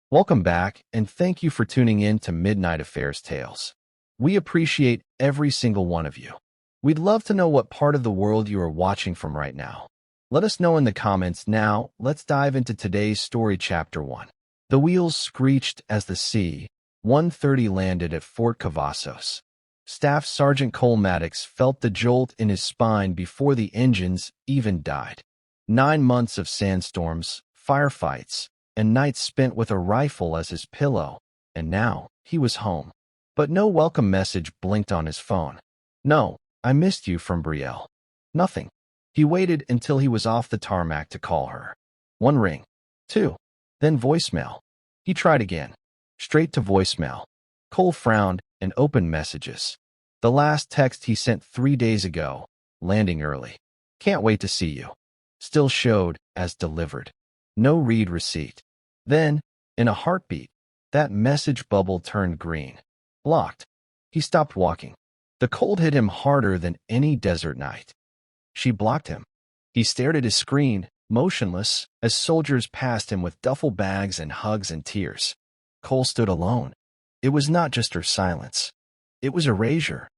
Welcome back, and thank you for tuning in to Midnight Affairs Tales. We appreciate every single one of you. We'd love to know what part of the world you are watching from right now. Let us know in the comments now. Let's dive into today's story, Chapter 1. The wheels screeched as the C-130 landed at Fort Cavazos. Staff Sergeant Cole Maddox felt the jolt in his spine before the engines even died. 9 months of sandstorms, firefights, and nights spent with a rifle as his pillow, and now he was home. But no welcome message blinked on his phone. "No, I missed you," from Brielle. Nothing. He waited until he was off the tarmac to call her. 1 ring. 2. Then voicemail. He tried again. Straight to voicemail. Cole frowned and opened messages. The last text he sent 3 days ago, landing early. "Can't wait to see you." Still showed as delivered. No read receipt. Then, in a heartbeat, that message bubble turned green. Blocked. He stopped walking. The cold hit him harder than any desert night. She blocked him. He stared at his screen, motionless, as soldiers passed him with duffel bags and hugs and tears. Cole stood alone. It was not just her silence. It was erasure,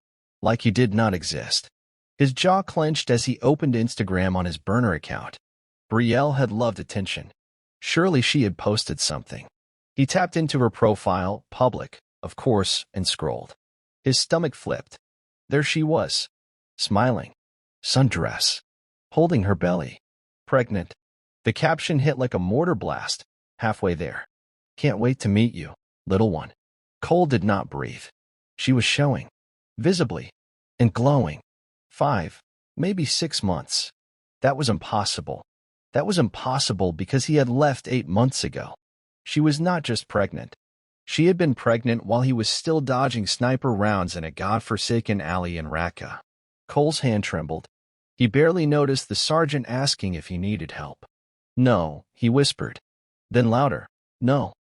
like he did not exist. His jaw clenched as he opened Instagram on his burner account. Brielle had loved attention. Surely she had posted something. He tapped into her profile, public, of course, and scrolled. His stomach flipped. There she was, smiling, sundress, holding her belly, pregnant. The caption hit like a mortar blast, halfway there. "Can't wait to meet you, little one." Cole did not breathe. She was showing, visibly, and glowing. 5, maybe 6 months. That was impossible. That was impossible because he had left 8 months ago. She was not just pregnant. She had been pregnant while he was still dodging sniper rounds in a godforsaken alley in Raqqa. Cole's hand trembled. He barely noticed the sergeant asking if he needed help. "No," he whispered. Then louder, "No,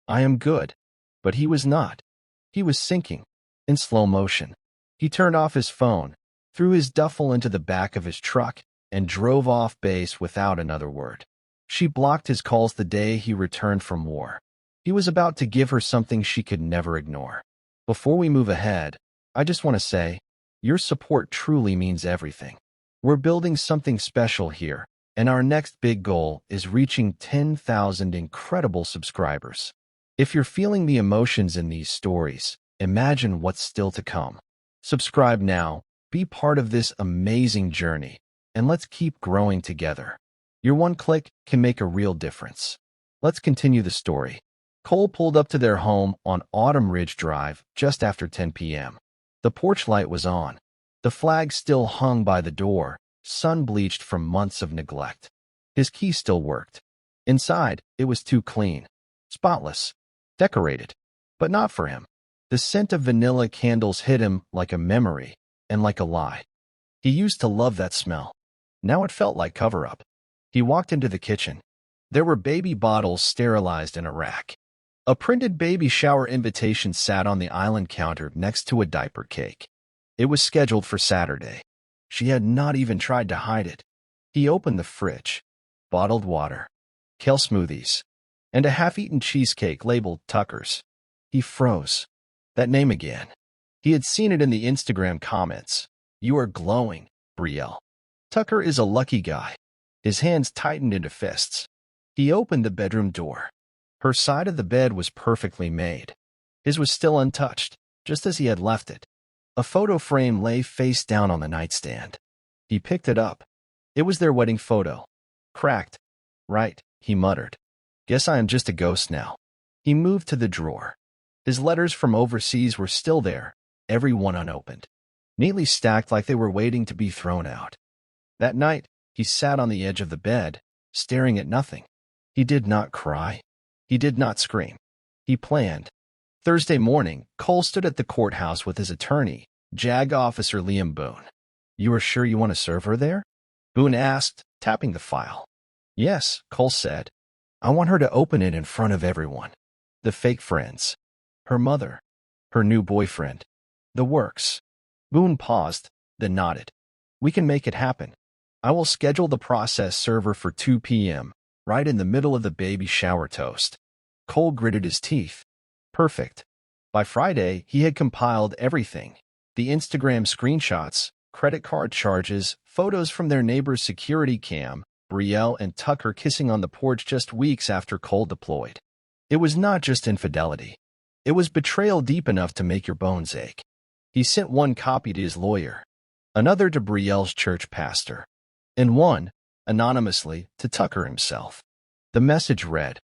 I am good." But he was not. He was sinking, in slow motion. He turned off his phone, threw his duffel into the back of his truck, and drove off base without another word. She blocked his calls the day he returned from war. He was about to give her something she could never ignore. Before we move ahead, I just want to say, your support truly means everything. We're building something special here, and our next big goal is reaching 10,000 incredible subscribers. If you're feeling the emotions in these stories, imagine what's still to come. Subscribe now, be part of this amazing journey, and let's keep growing together. Your one click can make a real difference. Let's continue the story. Cole pulled up to their home on Autumn Ridge Drive just after 10 p.m. The porch light was on. The flag still hung by the door, sun-bleached from months of neglect. His key still worked. Inside, it was too clean, spotless, decorated, but not for him. The scent of vanilla candles hit him like a memory and like a lie. He used to love that smell. Now it felt like cover-up. He walked into the kitchen. There were baby bottles sterilized in a rack. A printed baby shower invitation sat on the island counter next to a diaper cake. It was scheduled for Saturday. She had not even tried to hide it. He opened the fridge. Bottled water, kale smoothies, and a half-eaten cheesecake labeled Tucker's. He froze. That name again. He had seen it in the Instagram comments. "You are glowing, Brielle." Tucker is a lucky guy. His hands tightened into fists. He opened the bedroom door. Her side of the bed was perfectly made. His was still untouched, just as he had left it. A photo frame lay face down on the nightstand. He picked it up. It was their wedding photo. Cracked. "Right," he muttered. "Guess I am just a ghost now." He moved to the drawer. His letters from overseas were still there, every one unopened, neatly stacked like they were waiting to be thrown out. That night, he sat on the edge of the bed, staring at nothing. He did not cry. He did not scream. He planned. Thursday morning, Cole stood at the courthouse with his attorney, JAG Officer Liam Boone. "You are sure you want to serve her there?" Boone asked, tapping the file. "Yes," Cole said. "I want her to open it in front of everyone. The fake friends. Her mother. Her new boyfriend. The works." Boone paused, then nodded. "We can make it happen. I will schedule the process server for 2 p.m., right in the middle of the baby shower toast." Cole gritted his teeth. Perfect. By Friday, he had compiled everything. The Instagram screenshots, credit card charges, photos from their neighbor's security cam, Brielle and Tucker kissing on the porch just weeks after Cole deployed. It was not just infidelity. It was betrayal deep enough to make your bones ache. He sent one copy to his lawyer, another to Brielle's church pastor, and one, anonymously, to Tucker himself. The message read,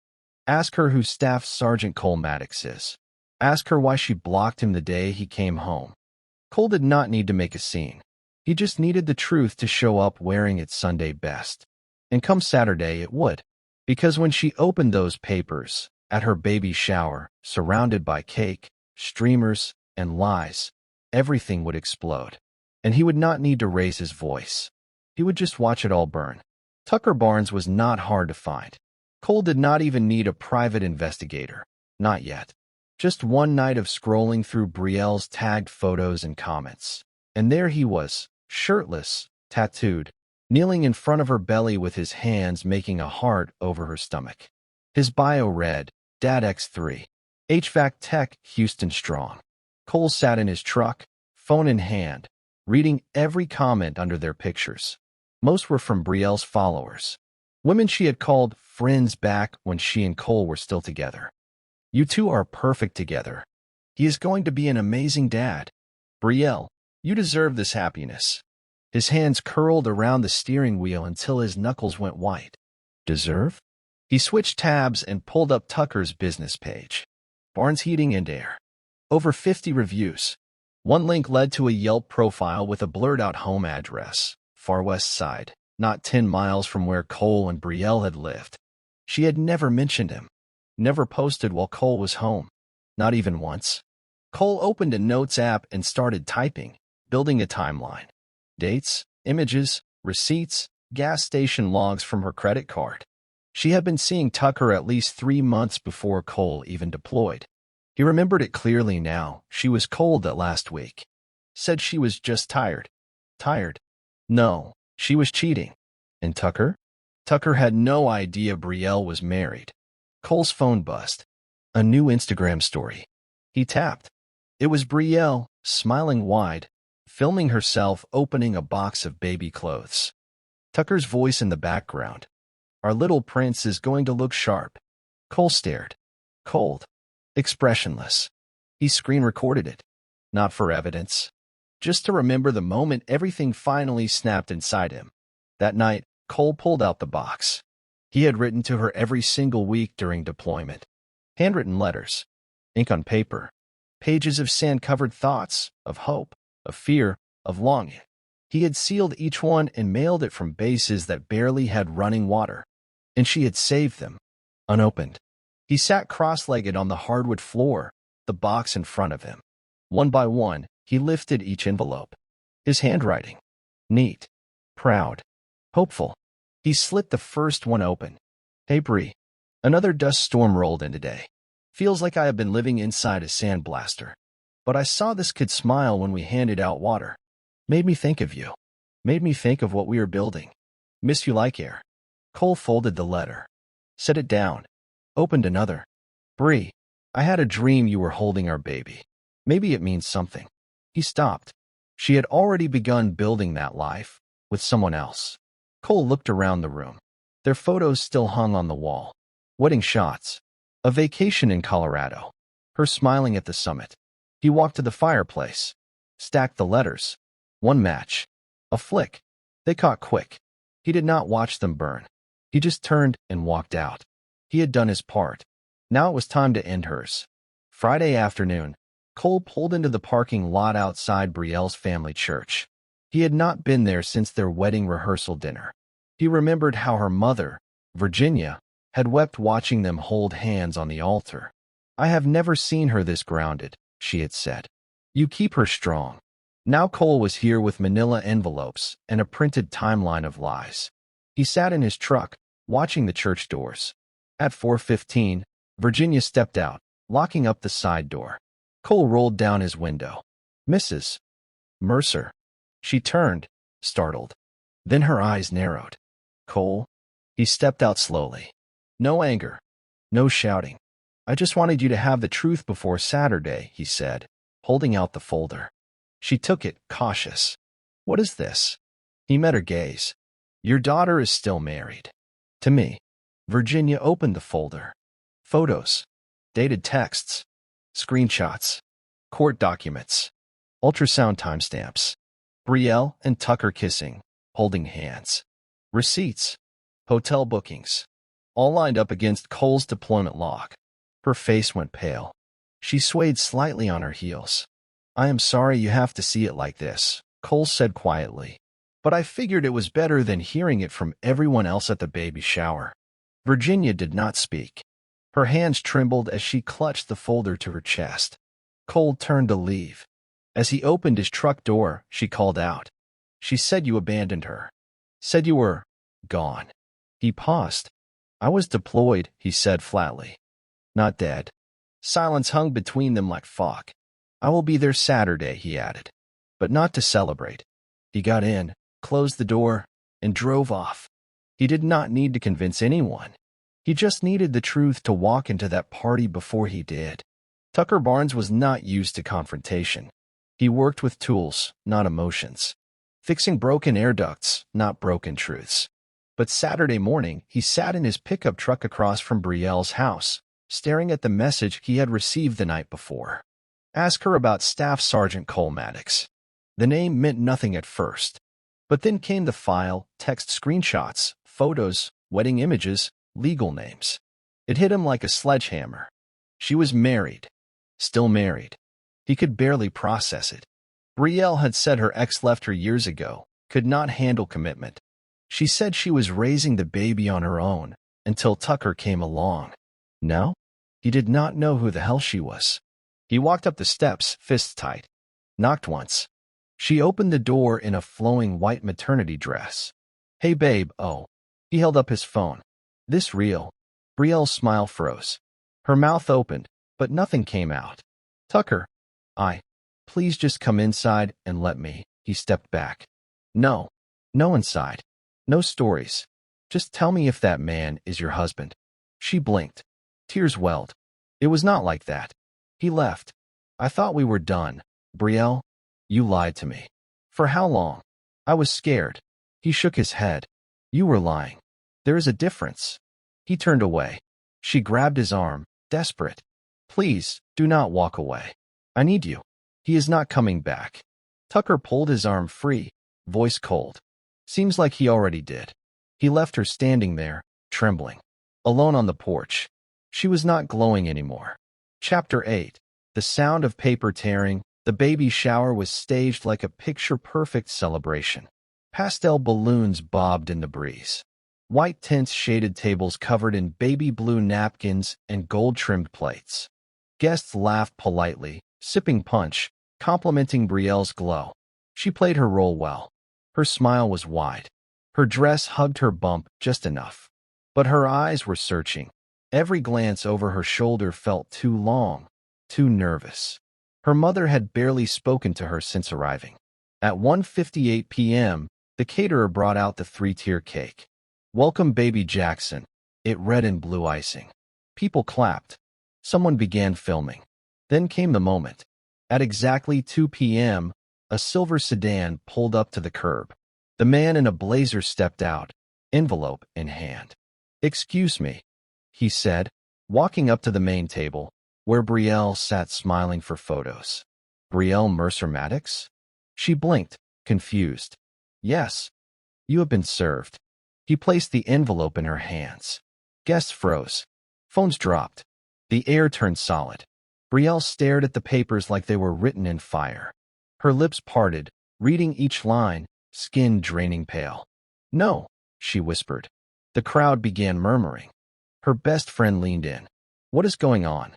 "Ask her who Staff Sergeant Cole Maddox is. Ask her why she blocked him the day he came home." Cole did not need to make a scene. He just needed the truth to show up wearing its Sunday best. And come Saturday it would. Because when she opened those papers, at her baby shower, surrounded by cake, streamers, and lies, everything would explode. And he would not need to raise his voice. He would just watch it all burn. Tucker Barnes was not hard to find. Cole did not even need a private investigator. Not yet. Just one night of scrolling through Brielle's tagged photos and comments. And there he was, shirtless, tattooed, kneeling in front of her belly with his hands making a heart over her stomach. His bio read, Dad X3, HVAC Tech, Houston Strong. Cole sat in his truck, phone in hand, reading every comment under their pictures. Most were from Brielle's followers. Women she had called friends back when she and Cole were still together. "You two are perfect together. He is going to be an amazing dad. Brielle, you deserve this happiness." His hands curled around the steering wheel until his knuckles went white. Deserve? He switched tabs and pulled up Tucker's business page. Barnes Heating and Air. Over 50 reviews. One link led to a Yelp profile with a blurred-out home address, Far West Side, not 10 miles from where Cole and Brielle had lived. She had never mentioned him. Never posted while Cole was home. Not even once. Cole opened a notes app and started typing, building a timeline. Dates, images, receipts, gas station logs from her credit card. She had been seeing Tucker at least 3 months before Cole even deployed. He remembered it clearly now. She was cold that last week. Said she was just tired. Tired? No, she was cheating. And Tucker? Tucker had no idea Brielle was married. Cole's phone buzzed. A new Instagram story. He tapped. It was Brielle, smiling wide, filming herself opening a box of baby clothes. Tucker's voice in the background. "Our little prince is going to look sharp." Cole stared. Cold. Expressionless. He screen recorded it. Not for evidence. Just to remember the moment everything finally snapped inside him. That night, Cole pulled out the box. He had written to her every single week during deployment. Handwritten letters. Ink on paper. Pages of sand-covered thoughts, of hope, of fear, of longing. He had sealed each one and mailed it from bases that barely had running water. And she had saved them, unopened. He sat cross-legged on the hardwood floor, the box in front of him. One by one, he lifted each envelope. His handwriting. Neat. Proud. Hopeful. He slit the first one open. "Hey, Bree. Another dust storm rolled in today. Feels like I have been living inside a sandblaster. But I saw this kid smile when we handed out water. Made me think of you. Made me think of what we are building. Miss you like air." Cole folded the letter. Set it down. Opened another. "Bree, I had a dream you were holding our baby. Maybe it means something." He stopped. She had already begun building that life, with someone else. Cole looked around the room. Their photos still hung on the wall. Wedding shots. A vacation in Colorado. Her smiling at the summit. He walked to the fireplace. Stacked the letters. One match. A flick. They caught quick. He did not watch them burn. He just turned and walked out. He had done his part. Now it was time to end hers. Friday afternoon, Cole pulled into the parking lot outside Brielle's family church. He had not been there since their wedding rehearsal dinner. He remembered how her mother, Virginia, had wept watching them hold hands on the altar. "I have never seen her this grounded," she had said. "You keep her strong." Now Cole was here with manila envelopes and a printed timeline of lies. He sat in his truck, watching the church doors. At 4:15, Virginia stepped out, locking up the side door. Cole rolled down his window. "Mrs. Mercer." She turned, startled. Then her eyes narrowed. "Cole?" He stepped out slowly. No anger. No shouting. I just wanted you to have the truth before Saturday, he said, holding out the folder. She took it, cautious. What is this? He met her gaze. Your daughter is still married. To me. Virginia opened the folder. Photos. Dated texts. Screenshots. Court documents. Ultrasound timestamps. Brielle and Tucker kissing, holding hands. Receipts. Hotel bookings. All lined up against Cole's deployment log. Her face went pale. She swayed slightly on her heels. I am sorry you have to see it like this, Cole said quietly. But I figured it was better than hearing it from everyone else at the baby shower. Virginia did not speak. Her hands trembled as she clutched the folder to her chest. Cole turned to leave. As he opened his truck door, she called out. She said you abandoned her. Said you were gone. He paused. I was deployed, he said flatly. Not dead. Silence hung between them like fog. I will be there Saturday, he added. But not to celebrate. He got in, closed the door, and drove off. He did not need to convince anyone. He just needed the truth to walk into that party before he did. Tucker Barnes was not used to confrontation. He worked with tools, not emotions. Fixing broken air ducts, not broken truths. But Saturday morning, he sat in his pickup truck across from Brielle's house, staring at the message he had received the night before. Ask her about Staff Sergeant Cole Maddox. The name meant nothing at first. But then came the file, text screenshots, photos, wedding images, legal names. It hit him like a sledgehammer. She was married. Still married. He could barely process it. Brielle had said her ex left her years ago, could not handle commitment. She said she was raising the baby on her own, until Tucker came along. No? He did not know who the hell she was. He walked up the steps, fists tight. Knocked once. She opened the door in a flowing white maternity dress. Hey babe, oh. He held up his phone. This real? Brielle's smile froze. Her mouth opened, but nothing came out. Tucker. Please just come inside and let me. He stepped back. No. No inside. No stories. Just tell me if that man is your husband. She blinked. Tears welled. It was not like that. He left. I thought we were done. Brielle, you lied to me. For how long? I was scared. He shook his head. You were lying. There is a difference. He turned away. She grabbed his arm, desperate. Please, do not walk away. I need you. He is not coming back. Tucker pulled his arm free, voice cold. Seems like he already did. He left her standing there, trembling. Alone on the porch. She was not glowing anymore. Chapter 8. The sound of paper tearing. The baby shower was staged like a picture-perfect celebration. Pastel balloons bobbed in the breeze. White tints shaded tables covered in baby blue napkins and gold-trimmed plates. Guests laughed politely, sipping punch, complimenting Brielle's glow. She played her role well. Her smile was wide. Her dress hugged her bump just enough. But her eyes were searching. Every glance over her shoulder felt too long, too nervous. Her mother had barely spoken to her since arriving. At 1:58 p.m., the caterer brought out the 3-tier cake. Welcome baby Jackson. It read in blue icing. People clapped. Someone began filming. Then came the moment. At exactly 2 p.m., a silver sedan pulled up to the curb. The man in a blazer stepped out, envelope in hand. Excuse me, he said, walking up to the main table, where Brielle sat smiling for photos. Brielle Mercer Maddox? She blinked, confused. Yes. You have been served. He placed the envelope in her hands. Guests froze. Phones dropped. The air turned solid. Brielle stared at the papers like they were written in fire. Her lips parted, reading each line, skin draining pale. No, she whispered. The crowd began murmuring. Her best friend leaned in. What is going on?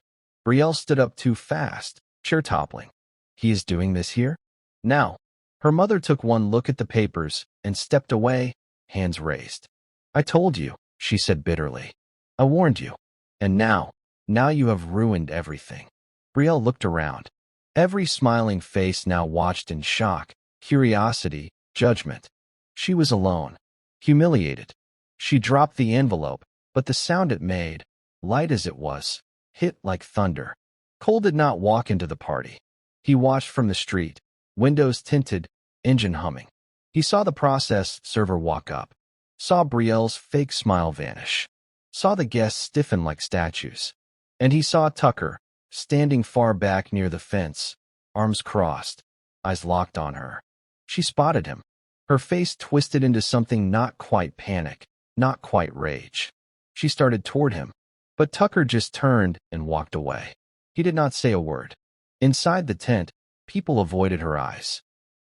Brielle stood up too fast, chair toppling. He is doing this here? Now. Her mother took one look at the papers and stepped away, hands raised. I told you, she said bitterly. I warned you. And now you have ruined everything. Brielle looked around. Every smiling face now watched in shock, curiosity, judgment. She was alone, humiliated. She dropped the envelope, but the sound it made, light as it was, hit like thunder. Cole did not walk into the party. He watched from the street, windows tinted, engine humming. He saw the process server walk up, saw Brielle's fake smile vanish, saw the guests stiffen like statues. And he saw Tucker, standing far back near the fence, arms crossed, eyes locked on her. She spotted him. Her face twisted into something not quite panic, not quite rage. She started toward him, but Tucker just turned and walked away. He did not say a word. Inside the tent, people avoided her eyes.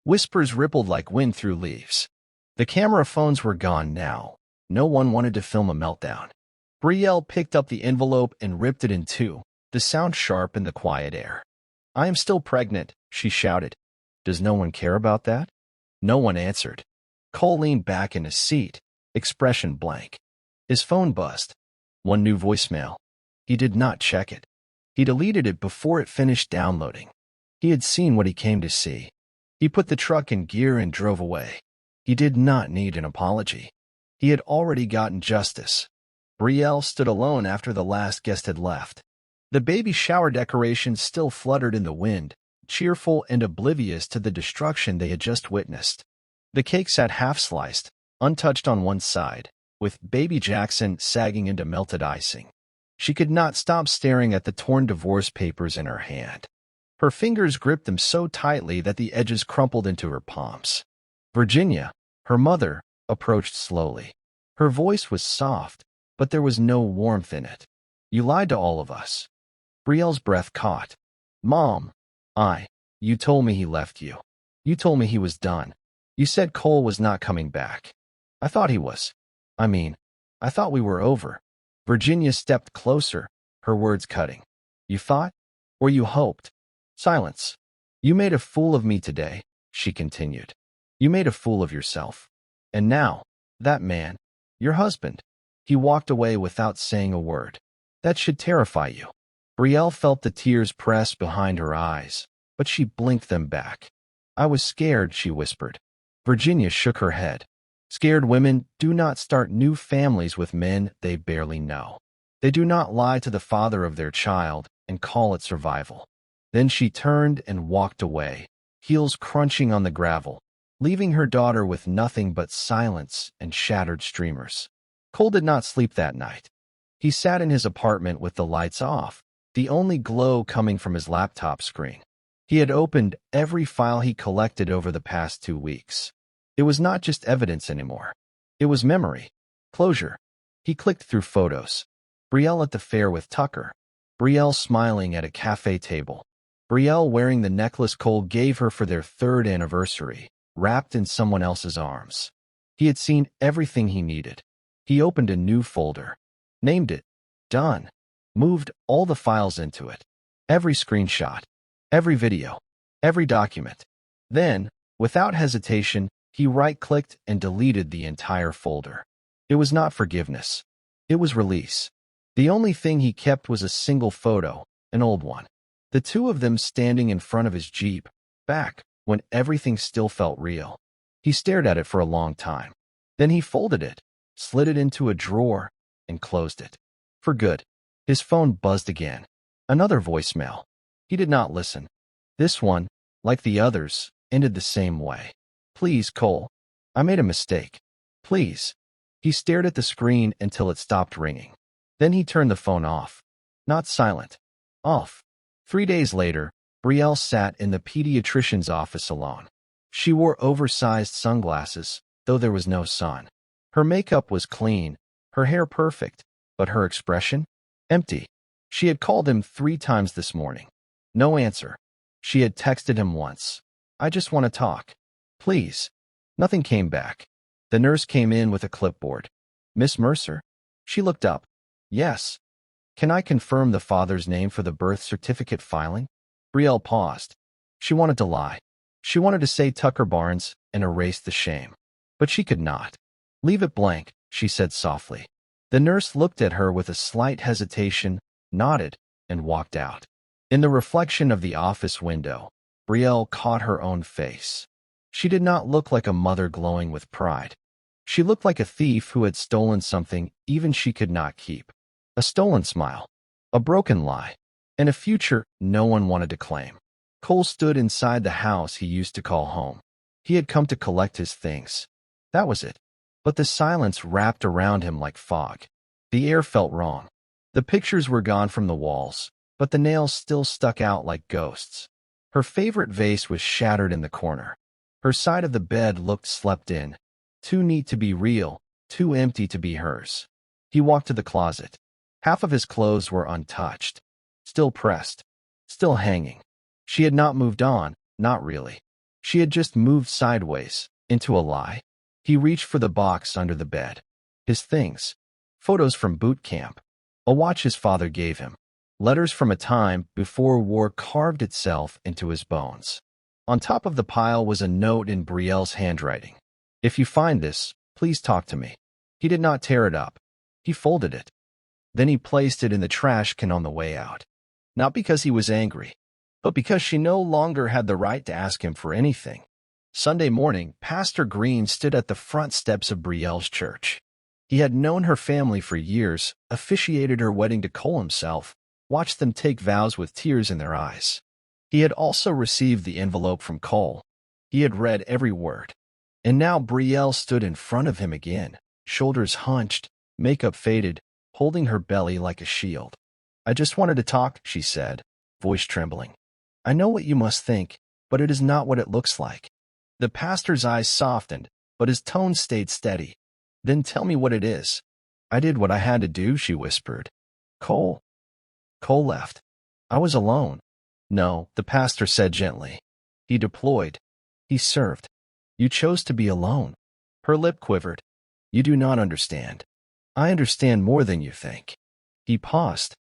Whispers rippled like wind through leaves. The camera phones were gone now. No one wanted to film a meltdown. Brielle picked up the envelope and ripped it in two, the sound sharp in the quiet air. "I am still pregnant," she shouted. "Does no one care about that?" No one answered. Cole leaned back in his seat, expression blank. His phone buzzed. One new voicemail. He did not check it. He deleted it before it finished downloading. He had seen what he came to see. He put the truck in gear and drove away. He did not need an apology. He had already gotten justice. Brielle stood alone after the last guest had left. The baby shower decorations still fluttered in the wind, cheerful and oblivious to the destruction they had just witnessed. The cake sat half-sliced, untouched on one side, with baby Jackson sagging into melted icing. She could not stop staring at the torn divorce papers in her hand. Her fingers gripped them so tightly that the edges crumpled into her palms. Virginia, her mother, approached slowly. Her voice was soft, but there was no warmth in it. "You lied to all of us." Brielle's breath caught. "Mom, you told me he left you. You told me he was done. You said Cole was not coming back. I thought he was. I thought we were over." Virginia stepped closer, her words cutting. "You thought? Or you hoped?" Silence. "You made a fool of me today," she continued. "You made a fool of yourself. And now, that man, your husband, he walked away without saying a word. That should terrify you." Brielle felt the tears press behind her eyes, but she blinked them back. "I was scared," she whispered. Virginia shook her head. Scared women do not start new families with men they barely know. They do not lie to the father of their child and call it survival. Then she turned and walked away, heels crunching on the gravel, leaving her daughter with nothing but silence and shattered streamers. Cole did not sleep that night. He sat in his apartment with the lights off, the only glow coming from his laptop screen. He had opened every file he collected over the past 2 weeks. It was not just evidence anymore. It was memory, closure. He clicked through photos. Brielle at the fair with Tucker. Brielle smiling at a cafe table. Brielle wearing the necklace Cole gave her for their 3rd anniversary, wrapped in someone else's arms. He had seen everything he needed. He opened a new folder, named it Done, moved all the files into it, every screenshot, every video, every document. Then, without hesitation, he right-clicked and deleted the entire folder. It was not forgiveness. It was release. The only thing he kept was a single photo, an old one. The two of them standing in front of his Jeep, back when everything still felt real. He stared at it for a long time. Then he folded it, slid it into a drawer, and closed it. For good. His phone buzzed again. Another voicemail. He did not listen. This one, like the others, ended the same way. "Please, Cole. I made a mistake. Please." He stared at the screen until it stopped ringing. Then he turned the phone off. Not silent. Off. 3 days later, Brielle sat in the pediatrician's office alone. She wore oversized sunglasses, though there was no sun. Her makeup was clean, her hair perfect, but her expression? Empty. She had called him 3 times this morning. No answer. She had texted him once. "I just want to talk. Please." Nothing came back. The nurse came in with a clipboard. "Miss Mercer?" She looked up. "Yes. Can I confirm the father's name for the birth certificate filing?" Brielle paused. She wanted to lie. She wanted to say Tucker Barnes and erase the shame. But she could not. "Leave it blank," she said softly. The nurse looked at her with a slight hesitation, nodded, and walked out. In the reflection of the office window, Brielle caught her own face. She did not look like a mother glowing with pride. She looked like a thief who had stolen something even she could not keep. A stolen smile. a broken lie, and a future no one wanted to claim. Cole stood inside the house he used to call home. He had come to collect his things. That was it. But the silence wrapped around him like fog. The air felt wrong. The pictures were gone from the walls, but the nails still stuck out like ghosts. Her favorite vase was shattered in the corner. Her side of the bed looked slept in, too neat to be real, too empty to be hers. He walked to the closet. Half of his clothes were untouched, still pressed, still hanging. She had not moved on, not really. She had just moved sideways, into a lie. He reached for the box under the bed. His things. Photos from boot camp. A watch his father gave him. Letters from a time before war carved itself into his bones. On top of the pile was a note in Brielle's handwriting. If you find this, please talk to me. He did not tear it up. He folded it. Then he placed it in the trash can on the way out. Not because he was angry, but because she no longer had the right to ask him for anything. Sunday morning, Pastor Green stood at the front steps of Brielle's church. He had known her family for years, officiated her wedding to Cole himself, watched them take vows with tears in their eyes. He had also received the envelope from Cole. He had read every word. And now Brielle stood in front of him again, shoulders hunched, makeup faded, holding her belly like a shield. I just wanted to talk, she said, voice trembling. I know what you must think, but it is not what it looks like. The pastor's eyes softened, but his tone stayed steady. Then tell me what it is. I did what I had to do, she whispered. Cole left. I was alone. No, the pastor said gently. He deployed. He served. You chose to be alone. Her lip quivered. You do not understand. I understand more than you think. He paused.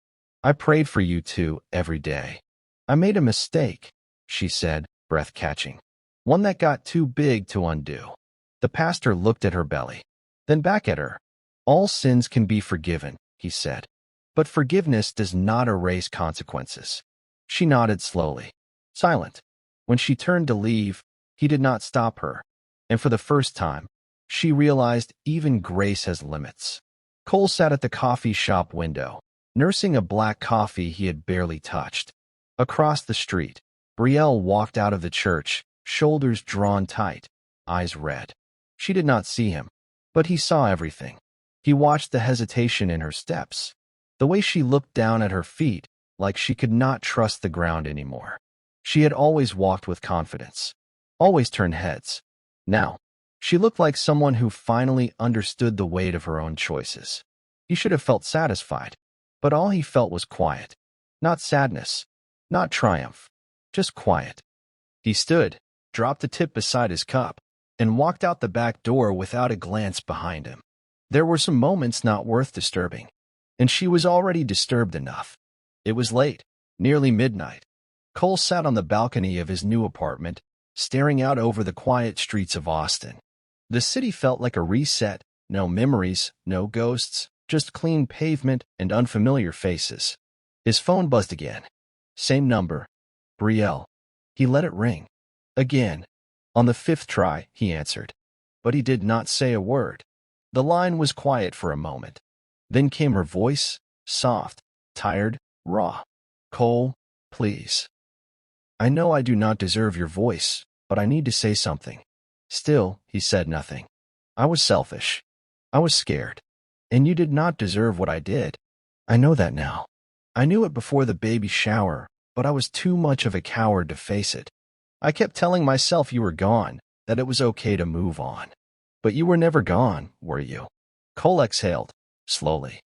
I prayed for you two every day. I made a mistake, she said, breath catching. One that got too big to undo. The pastor looked at her belly, then back at her. All sins can be forgiven, he said. But forgiveness does not erase consequences. She nodded slowly, silent. When she turned to leave, he did not stop her. And for the first time, she realized even grace has limits. Cole sat at the coffee shop window, nursing a black coffee he had barely touched. Across the street, Brielle walked out of the church, shoulders drawn tight, eyes red. She did not see him, but he saw everything. He watched the hesitation in her steps, the way she looked down at her feet like she could not trust the ground anymore. She had always walked with confidence, always turned heads. Now, she looked like someone who finally understood the weight of her own choices. He should have felt satisfied, but all he felt was quiet. Not sadness, not triumph, just quiet. He stood, dropped the tip beside his cup, and walked out the back door without a glance behind him. There were some moments not worth disturbing, and she was already disturbed enough. It was late, nearly midnight. Cole sat on the balcony of his new apartment, staring out over the quiet streets of Austin. The city felt like a reset, no memories, no ghosts, just clean pavement and unfamiliar faces. His phone buzzed again. Same number. Brielle. He let it ring. Again. On the fifth try, he answered. But he did not say a word. The line was quiet for a moment. Then came her voice, soft, tired, raw. Cole, please. I know I do not deserve your voice, but I need to say something. Still, he said nothing. I was selfish. I was scared. And you did not deserve what I did. I know that now. I knew it before the baby shower, but I was too much of a coward to face it. I kept telling myself you were gone, that it was okay to move on. But you were never gone, were you? Cole exhaled, slowly.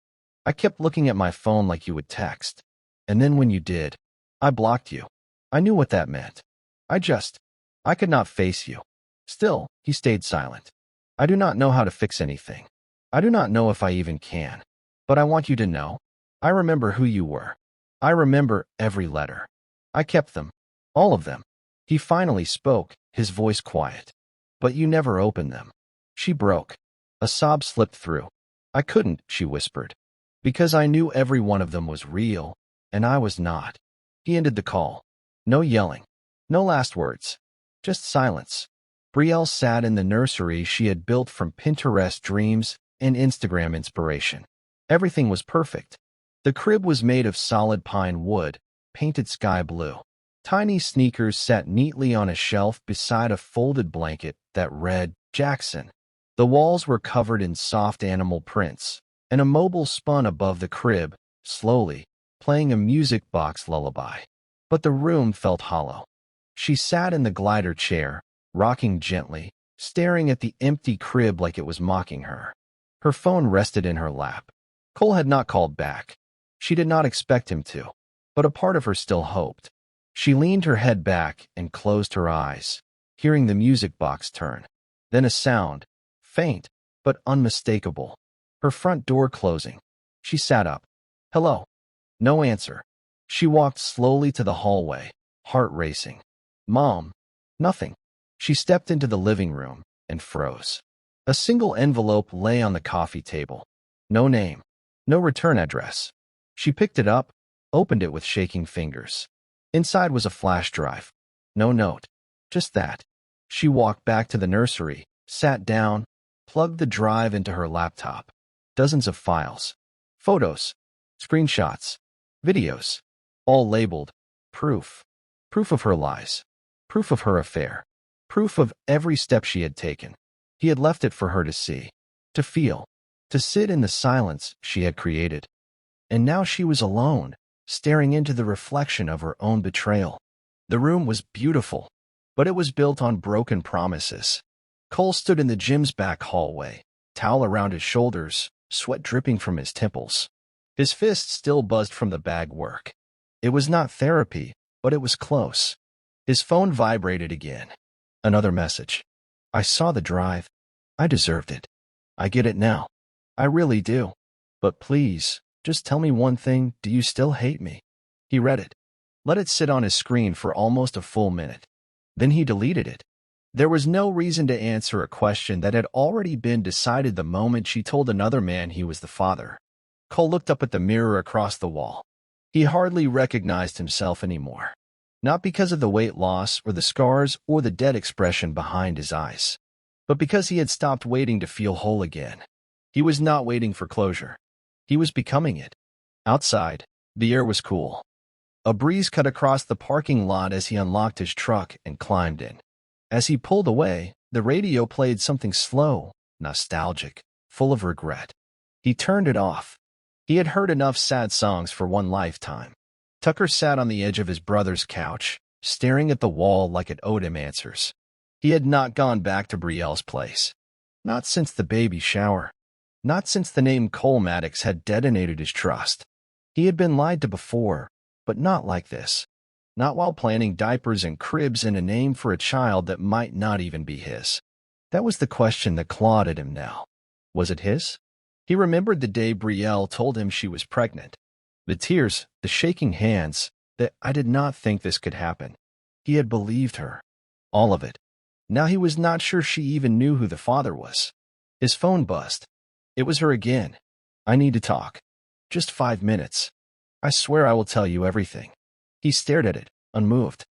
I kept looking at my phone like you would text. And then when you did, I blocked you. I knew what that meant. I could not face you. Still, he stayed silent. I do not know how to fix anything. I do not know if I even can. But I want you to know. I remember who you were. I remember every letter. I kept them. All of them. He finally spoke, his voice quiet. But you never opened them. She broke. A sob slipped through. I couldn't, she whispered. Because I knew every one of them was real, and I was not. He ended the call. No yelling. No last words. Just silence. Brielle sat in the nursery she had built from Pinterest dreams and Instagram inspiration. Everything was perfect. The crib was made of solid pine wood, painted sky blue. Tiny sneakers sat neatly on a shelf beside a folded blanket that read, Jackson. The walls were covered in soft animal prints, and a mobile spun above the crib, slowly, playing a music box lullaby. But the room felt hollow. She sat in the glider chair, rocking gently, staring at the empty crib like it was mocking her. Her phone rested in her lap. Cole had not called back. She did not expect him to, but a part of her still hoped. She leaned her head back and closed her eyes, hearing the music box turn. Then a sound, faint but unmistakable. Her front door closing. She sat up. Hello. No answer. She walked slowly to the hallway, heart racing. Mom. Nothing. She stepped into the living room and froze. A single envelope lay on the coffee table. No name. No return address. She picked it up, opened it with shaking fingers. Inside was a flash drive. No note. Just that. She walked back to the nursery, sat down, plugged the drive into her laptop. Dozens of files. Photos. Screenshots. Videos. All labeled proof. Proof of her lies. Proof of her affair. Proof of every step she had taken. He had left it for her to see, to feel, to sit in the silence she had created. And now she was alone, staring into the reflection of her own betrayal. The room was beautiful, but it was built on broken promises. Cole stood in the gym's back hallway, towel around his shoulders, sweat dripping from his temples. His fists still buzzed from the bag work. It was not therapy, but it was close. His phone vibrated again. Another message. I saw the drive. I deserved it. I get it now. I really do. But please, just tell me one thing. Do you still hate me? He read it. Let it sit on his screen for almost a full minute. Then he deleted it. There was no reason to answer a question that had already been decided the moment she told another man he was the father. Cole looked up at the mirror across the wall. He hardly recognized himself anymore. Not because of the weight loss or the scars or the dead expression behind his eyes, but because he had stopped waiting to feel whole again. He was not waiting for closure. He was becoming it. Outside, the air was cool. A breeze cut across the parking lot as he unlocked his truck and climbed in. As he pulled away, the radio played something slow, nostalgic, full of regret. He turned it off. He had heard enough sad songs for one lifetime. Tucker sat on the edge of his brother's couch, staring at the wall like it owed him answers. He had not gone back to Brielle's place. Not since the baby shower. Not since the name Cole Maddox had detonated his trust. He had been lied to before, but not like this. Not while planning diapers and cribs and a name for a child that might not even be his. That was the question that clawed at him now. Was it his? He remembered the day Brielle told him she was pregnant. The tears, the shaking hands, that I did not think this could happen. He had believed her. All of it. Now he was not sure she even knew who the father was. His phone buzzed. It was her again. I need to talk. Just 5 minutes. I swear I will tell you everything. He stared at it, unmoved.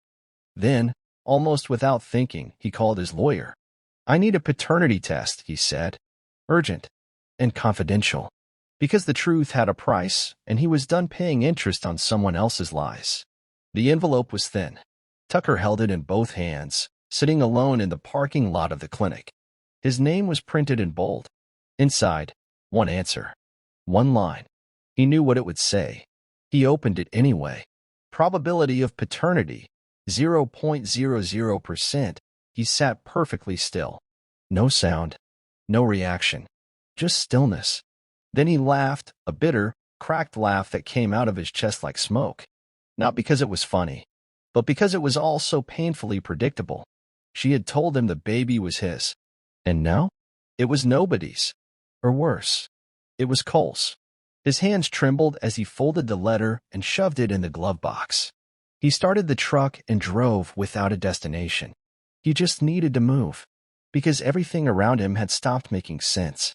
Then, almost without thinking, he called his lawyer. I need a paternity test, he said. Urgent. And confidential. Because the truth had a price, and he was done paying interest on someone else's lies. The envelope was thin. Tucker held it in both hands, sitting alone in the parking lot of the clinic. His name was printed in bold. Inside, one answer. One line. He knew what it would say. He opened it anyway. Probability of paternity, 0.00%. He sat perfectly still. No sound. No reaction. Just stillness. Then he laughed, a bitter, cracked laugh that came out of his chest like smoke. Not because it was funny, but because it was all so painfully predictable. She had told him the baby was his. And now? It was nobody's. Or worse, it was Cole's. His hands trembled as he folded the letter and shoved it in the glove box. He started the truck and drove without a destination. He just needed to move, because everything around him had stopped making sense.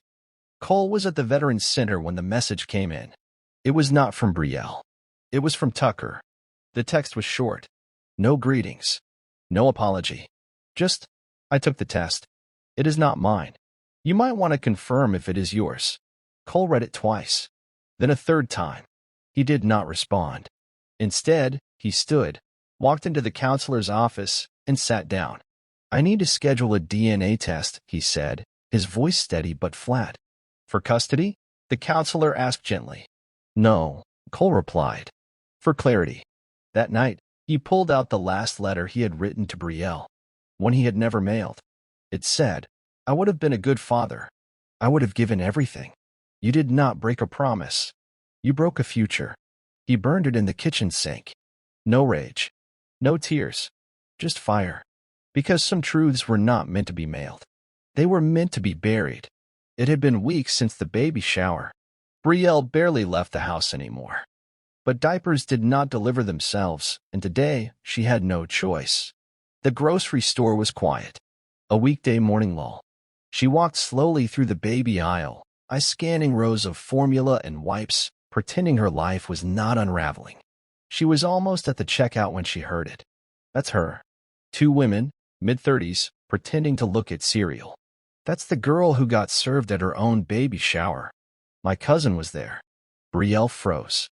Cole was at the Veterans Center when the message came in. It was not from Brielle. It was from Tucker. The text was short. No greetings. No apology. Just, I took the test. It is not mine. You might want to confirm if it is yours. Cole read it twice. Then a third time. He did not respond. Instead, he stood, walked into the counselor's office, and sat down. "I need to schedule a DNA test," he said, his voice steady but flat. "For custody?" the counselor asked gently. "No," Cole replied. "For clarity." That night, he pulled out the last letter he had written to Brielle, one he had never mailed. It said, "I would have been a good father. I would have given everything. You did not break a promise. You broke a future." He burned it in the kitchen sink. No rage. No tears. Just fire. Because some truths were not meant to be mailed. They were meant to be buried. It had been weeks since the baby shower. Brielle barely left the house anymore. But diapers did not deliver themselves, and today she had no choice. The grocery store was quiet. A weekday morning lull. She walked slowly through the baby aisle, eyes scanning rows of formula and wipes, pretending her life was not unraveling. She was almost at the checkout when she heard it. That's her. Two women, mid-30s, pretending to look at cereal. That's the girl who got served at her own baby shower. My cousin was there. Brielle froze.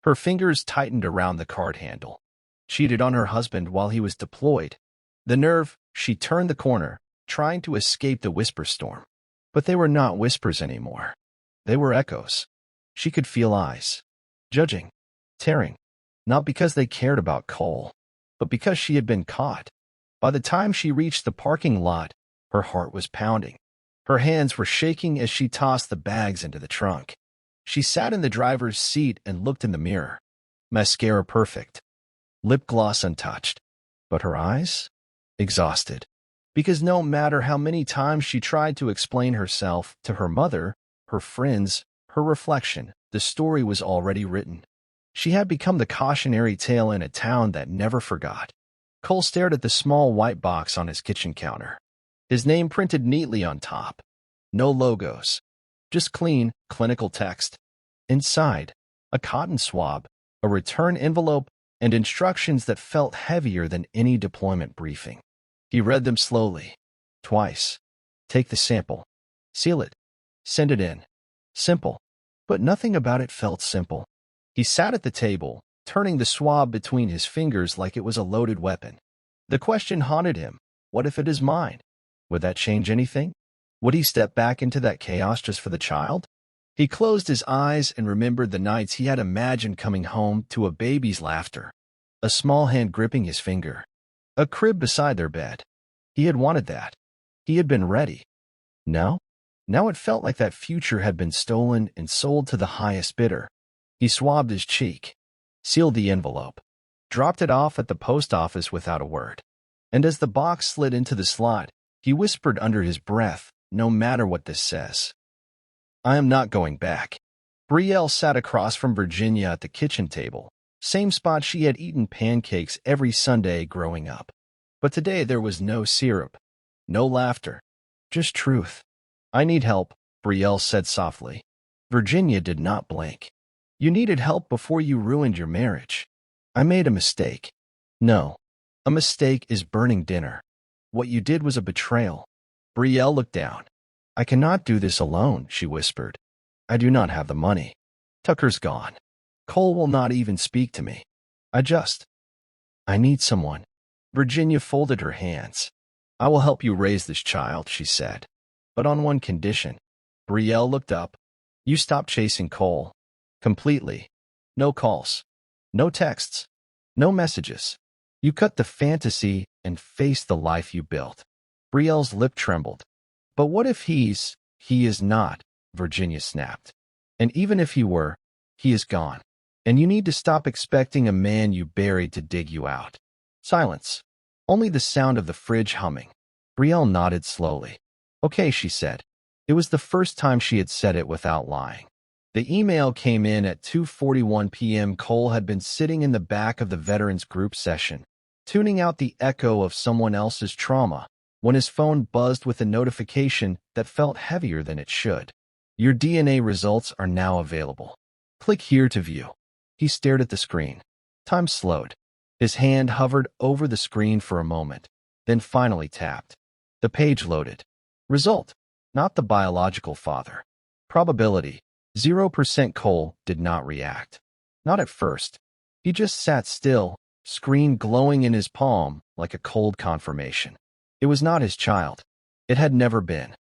Her fingers tightened around the card handle. Cheated on her husband while he was deployed. The nerve, she turned the corner, trying to escape the whisper storm. But they were not whispers anymore. They were echoes. She could feel eyes. Judging. Tearing. Not because they cared about Cole, but because she had been caught. By the time she reached the parking lot, her heart was pounding. Her hands were shaking as she tossed the bags into the trunk. She sat in the driver's seat and looked in the mirror. Mascara perfect. Lip gloss untouched. But her eyes? Exhausted. Because no matter how many times she tried to explain herself to her mother, her friends, her reflection, the story was already written. She had become the cautionary tale in a town that never forgot. Cole stared at the small white box on his kitchen counter. His name printed neatly on top. No logos. Just clean, clinical text. Inside, a cotton swab, a return envelope, and instructions that felt heavier than any deployment briefing. He read them slowly. Twice. Take the sample. Seal it. Send it in. Simple. But nothing about it felt simple. He sat at the table, turning the swab between his fingers like it was a loaded weapon. The question haunted him. What if it is mine? Would that change anything? Would he step back into that chaos just for the child? He closed his eyes and remembered the nights he had imagined coming home to a baby's laughter, a small hand gripping his finger, a crib beside their bed. He had wanted that. He had been ready. Now it felt like that future had been stolen and sold to the highest bidder. He swabbed his cheek, sealed the envelope, dropped it off at the post office without a word. And as the box slid into the slot, he whispered under his breath, "No matter what this says, I am not going back." Brielle sat across from Virginia at the kitchen table, same spot she had eaten pancakes every Sunday growing up. But today there was no syrup, no laughter, just truth. "I need help," Brielle said softly. Virginia did not blink. "You needed help before you ruined your marriage." "I made a mistake." "No. A mistake is burning dinner. What you did was a betrayal." Brielle looked down. "I cannot do this alone," she whispered. "I do not have the money. Tucker's gone. Cole will not even speak to me. I need someone." Virginia folded her hands. "I will help you raise this child," she said. "But on one condition." Brielle looked up. "You stop chasing Cole. Completely. No calls. No texts. No messages. You cut the fantasy and face the life you built." Brielle's lip trembled. "But what if he is not," Virginia snapped. "And even if he were, he is gone. And you need to stop expecting a man you buried to dig you out." Silence. Only the sound of the fridge humming. Brielle nodded slowly. "Okay," she said. It was the first time she had said it without lying. The email came in at 2:41 p.m. Cole had been sitting in the back of the veterans group session, tuning out the echo of someone else's trauma, when his phone buzzed with a notification that felt heavier than it should. "Your DNA results are now available. Click here to view." He stared at the screen. Time slowed. His hand hovered over the screen for a moment, then finally tapped. The page loaded. Result: not the biological father. Probability: 0%. Cole did not react. Not at first. He just sat still, screen glowing in his palm like a cold confirmation. It was not his child. It had never been.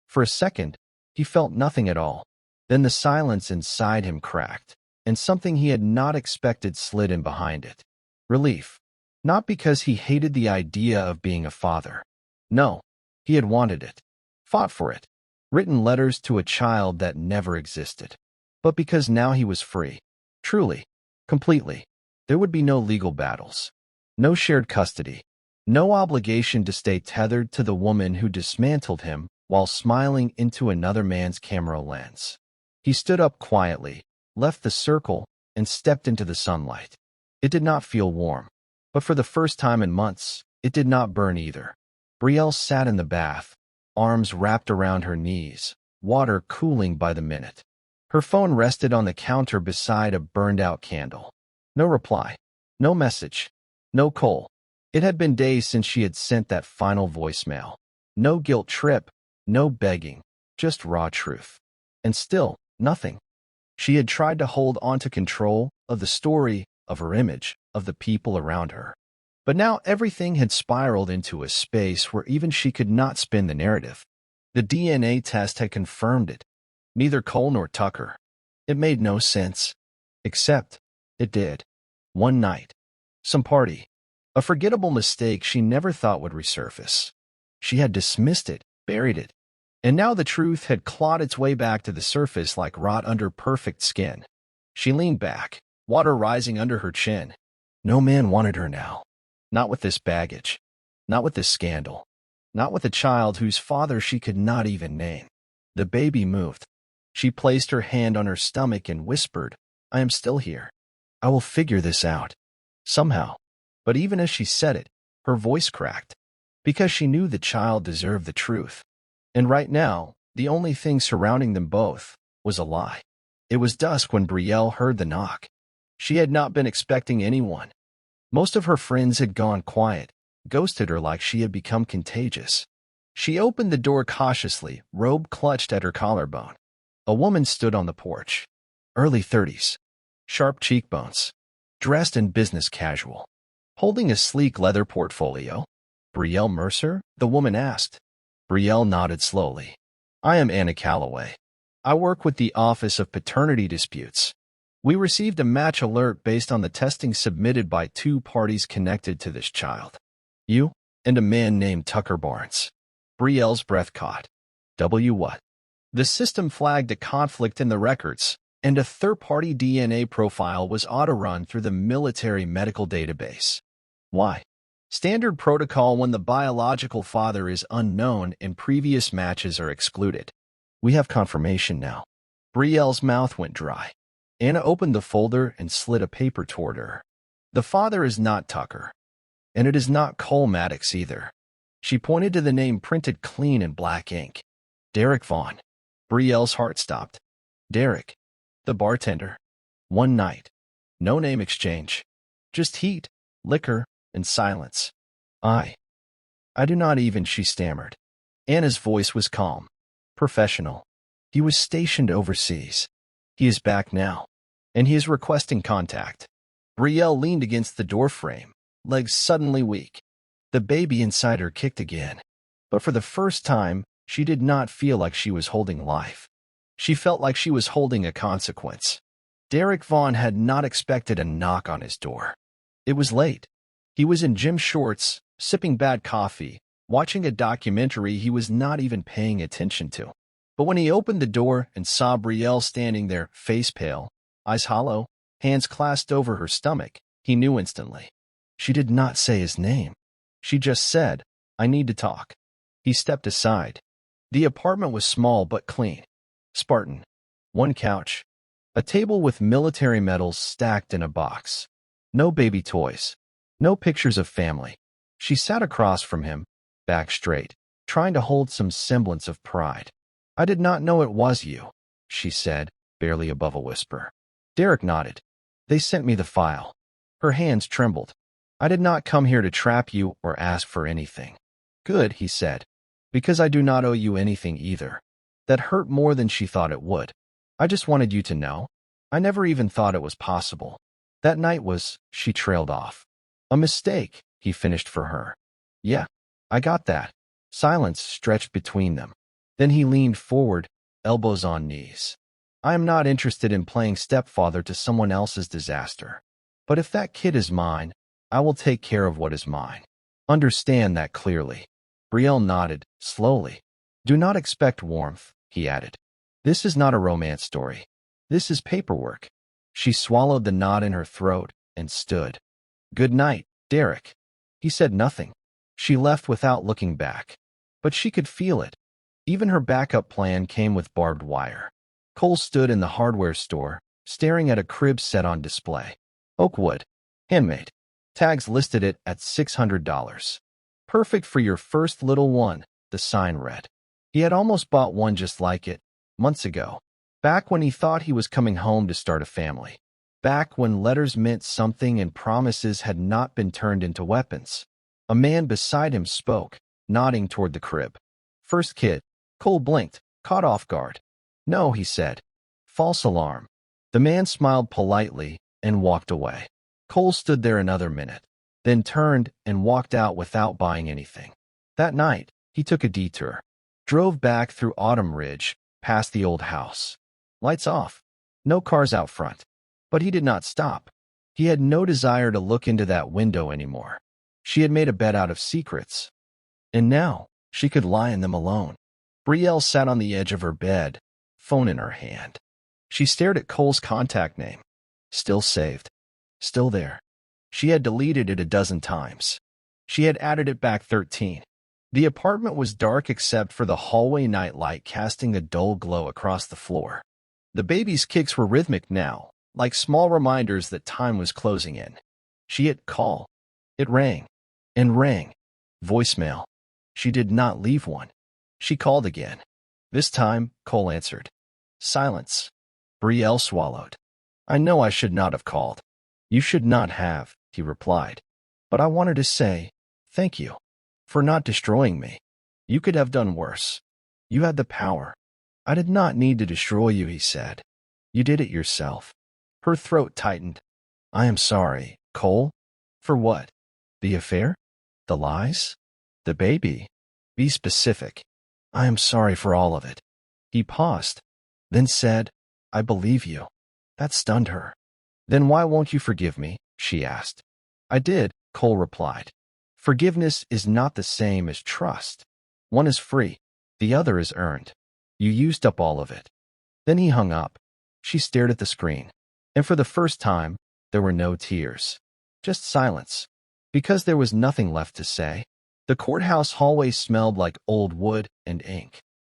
For a second, he felt nothing at all. Then the silence inside him cracked, and something he had not expected slid in behind it. Relief. Not because he hated the idea of being a father. No, he had wanted it, fought for it, written letters to a child that never existed. But because now he was free. Truly, completely. There would be no legal battles. No shared custody. No obligation to stay tethered to the woman who dismantled him while smiling into another man's camera lens. He stood up quietly, left the circle, and stepped into the sunlight. It did not feel warm, but for the first time in months, it did not burn either. Brielle sat in the bath, arms wrapped around her knees, water cooling by the minute. Her phone rested on the counter beside a burned-out candle. No reply, no message, no call. It had been days since she had sent that final voicemail. No guilt trip, no begging, just raw truth. And still, nothing. She had tried to hold on to control of the story, of her image, of the people around her. But now everything had spiraled into a space where even she could not spin the narrative. The DNA test had confirmed it. Neither Cole nor Tucker. It made no sense. Except, it did. One night. Some party. A forgettable mistake she never thought would resurface. She had dismissed it, buried it. And now the truth had clawed its way back to the surface like rot under perfect skin. She leaned back, water rising under her chin. No man wanted her now. Not with this baggage. Not with this scandal. Not with a child whose father she could not even name. The baby moved. She placed her hand on her stomach and whispered, "I am still here. I will figure this out. Somehow." But even as she said it, her voice cracked. Because she knew the child deserved the truth. And right now, the only thing surrounding them both was a lie. It was dusk when Brielle heard the knock. She had not been expecting anyone. Most of her friends had gone quiet, ghosted her like she had become contagious. She opened the door cautiously, robe clutched at her collarbone. A woman stood on the porch. Early 30s. Sharp cheekbones. Dressed in business casual. Holding a sleek leather portfolio. "Brielle Mercer?" the woman asked. Brielle nodded slowly. "I am Anna Calloway. I work with the Office of Paternity Disputes. We received a match alert based on the testing submitted by two parties connected to this child. You and a man named Tucker Barnes." Brielle's breath caught. What? The system flagged a conflict in the records, and a third-party DNA profile was auto-run through the military medical database. Why? Standard protocol when the biological father is unknown and previous matches are excluded. "We have confirmation now." Brielle's mouth went dry. Anna opened the folder and slid a paper toward her. The father is not Tucker. And it is not Cole Maddox either. She pointed to the name printed clean in black ink. Derek Vaughn. Brielle's heart stopped. Derek. The bartender. One night. No name exchange. Just heat, liquor, and silence. I do not even, she stammered. Anna's voice was calm. Professional. He was stationed overseas. He is back now. And he is requesting contact. Brielle leaned against the doorframe, legs suddenly weak. The baby inside her kicked again. But for the first time, she did not feel like she was holding life. She felt like she was holding a consequence. Derek Vaughn had not expected a knock on his door. It was late. He was in gym shorts, sipping bad coffee, watching a documentary he was not even paying attention to. But when he opened the door and saw Brielle standing there, face pale, eyes hollow, hands clasped over her stomach, he knew instantly. She did not say his name. She just said, "I need to talk." He stepped aside. The apartment was small but clean. Spartan. One couch. A table with military medals stacked in a box. No baby toys. No pictures of family. She sat across from him, back straight, trying to hold some semblance of pride. "I did not know it was you," she said, barely above a whisper. Derek nodded. "They sent me the file." Her hands trembled. "I did not come here to trap you or ask for anything." "Good," he said, "because I do not owe you anything either." That hurt more than she thought it would. "I just wanted you to know." I never even thought it was possible. That night was, she trailed off. A mistake, he finished for her. Yeah, I got that. Silence stretched between them. Then he leaned forward, elbows on knees. I am not interested in playing stepfather to someone else's disaster. But if that kid is mine, I will take care of what is mine. Understand that clearly. Brielle nodded, slowly. Do not expect warmth, he added. This is not a romance story. This is paperwork. She swallowed the knot in her throat and stood. Good night, Derek. He said nothing. She left without looking back. But she could feel it. Even her backup plan came with barbed wire. Cole stood in the hardware store, staring at a crib set on display. Oakwood. Handmade. Tags listed it at $600. Perfect for your first little one, the sign read. He had almost bought one just like it, months ago. Back when he thought he was coming home to start a family. Back when letters meant something and promises had not been turned into weapons. A man beside him spoke, nodding toward the crib. First kid. Cole blinked, caught off guard. No, he said. False alarm. The man smiled politely and walked away. Cole stood there another minute, then turned and walked out without buying anything. That night, he took a detour. Drove back through Autumn Ridge, past the old house. Lights off. No cars out front. But he did not stop. He had no desire to look into that window anymore. She had made a bed out of secrets. And now, she could lie in them alone. Brielle sat on the edge of her bed, phone in her hand. She stared at Cole's contact name. Still saved. Still there. She had deleted it a dozen times. She had added it back 13. The apartment was dark except for the hallway nightlight casting a dull glow across the floor. The baby's kicks were rhythmic now, like small reminders that time was closing in. She hit call. It rang. And rang. Voicemail. She did not leave one. She called again. This time, Cole answered. Silence. Brielle swallowed. I know I should not have called. You should not have, he replied. But I wanted to say, thank you. For not destroying me. You could have done worse. You had the power. I did not need to destroy you, he said. You did it yourself. Her throat tightened. I am sorry, Cole. For what? The affair? The lies? The baby? Be specific. I am sorry for all of it. He paused, then said, I believe you. That stunned her. Then why won't you forgive me? She asked. I did, Cole replied. Forgiveness is not the same as trust. One is free. The other is earned. You used up all of it. Then he hung up. She stared at the screen. And for the first time, there were no tears. Just silence. Because there was nothing left to say. The courthouse hallway smelled like old wood and ink.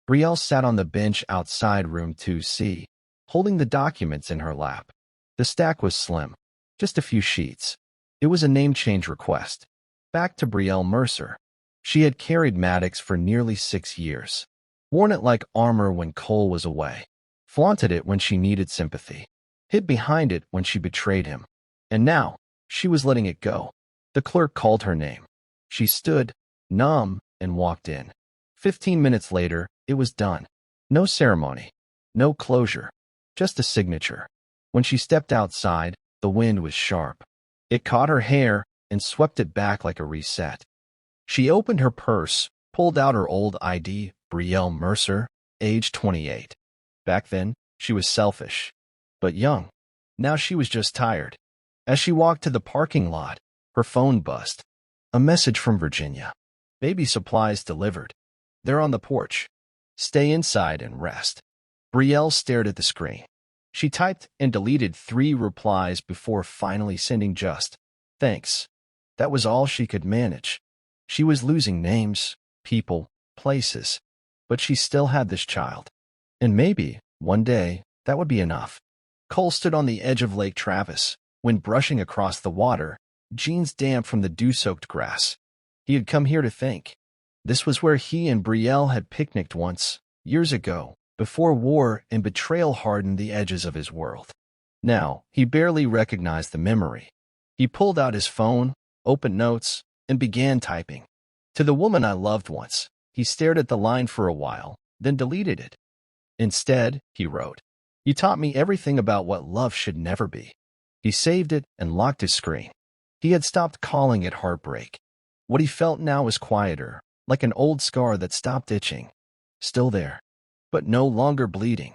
Brielle sat on the bench outside room 2C, holding the documents in her lap. The stack was slim. Just a few sheets. It was a name change request. Back to Brielle Mercer. She had carried Maddox for nearly 6 years. Worn it like armor when Cole was away. Flaunted it when she needed sympathy. Hid behind it when she betrayed him. And now, she was letting it go. The clerk called her name. She stood, numb, and walked in. 15 minutes later, it was done. No ceremony. No closure. Just a signature. When she stepped outside, the wind was sharp. It caught her hair and swept it back like a reset. She opened her purse, pulled out her old ID, Brielle Mercer, age 28. Back then, she was selfish, but young. Now she was just tired. As she walked to the parking lot, her phone buzzed. A message from Virginia. Baby supplies delivered. They're on the porch. Stay inside and rest. Brielle stared at the screen. She typed and deleted 3 replies before finally sending just, thanks. That was all she could manage. She was losing names, people, places. But she still had this child. And maybe, one day, that would be enough. Cole stood on the edge of Lake Travis, when brushing across the water, jeans damp from the dew-soaked grass. He had come here to think. This was where he and Brielle had picnicked once, years ago, before war and betrayal hardened the edges of his world. Now, he barely recognized the memory. He pulled out his phone, opened notes, and began typing. To the woman I loved once. He stared at the line for a while, then deleted it. Instead, he wrote, You taught me everything about what love should never be." He saved it and locked his screen. He had stopped calling it heartbreak. What he felt now was quieter, like an old scar that stopped itching. Still there, but no longer bleeding.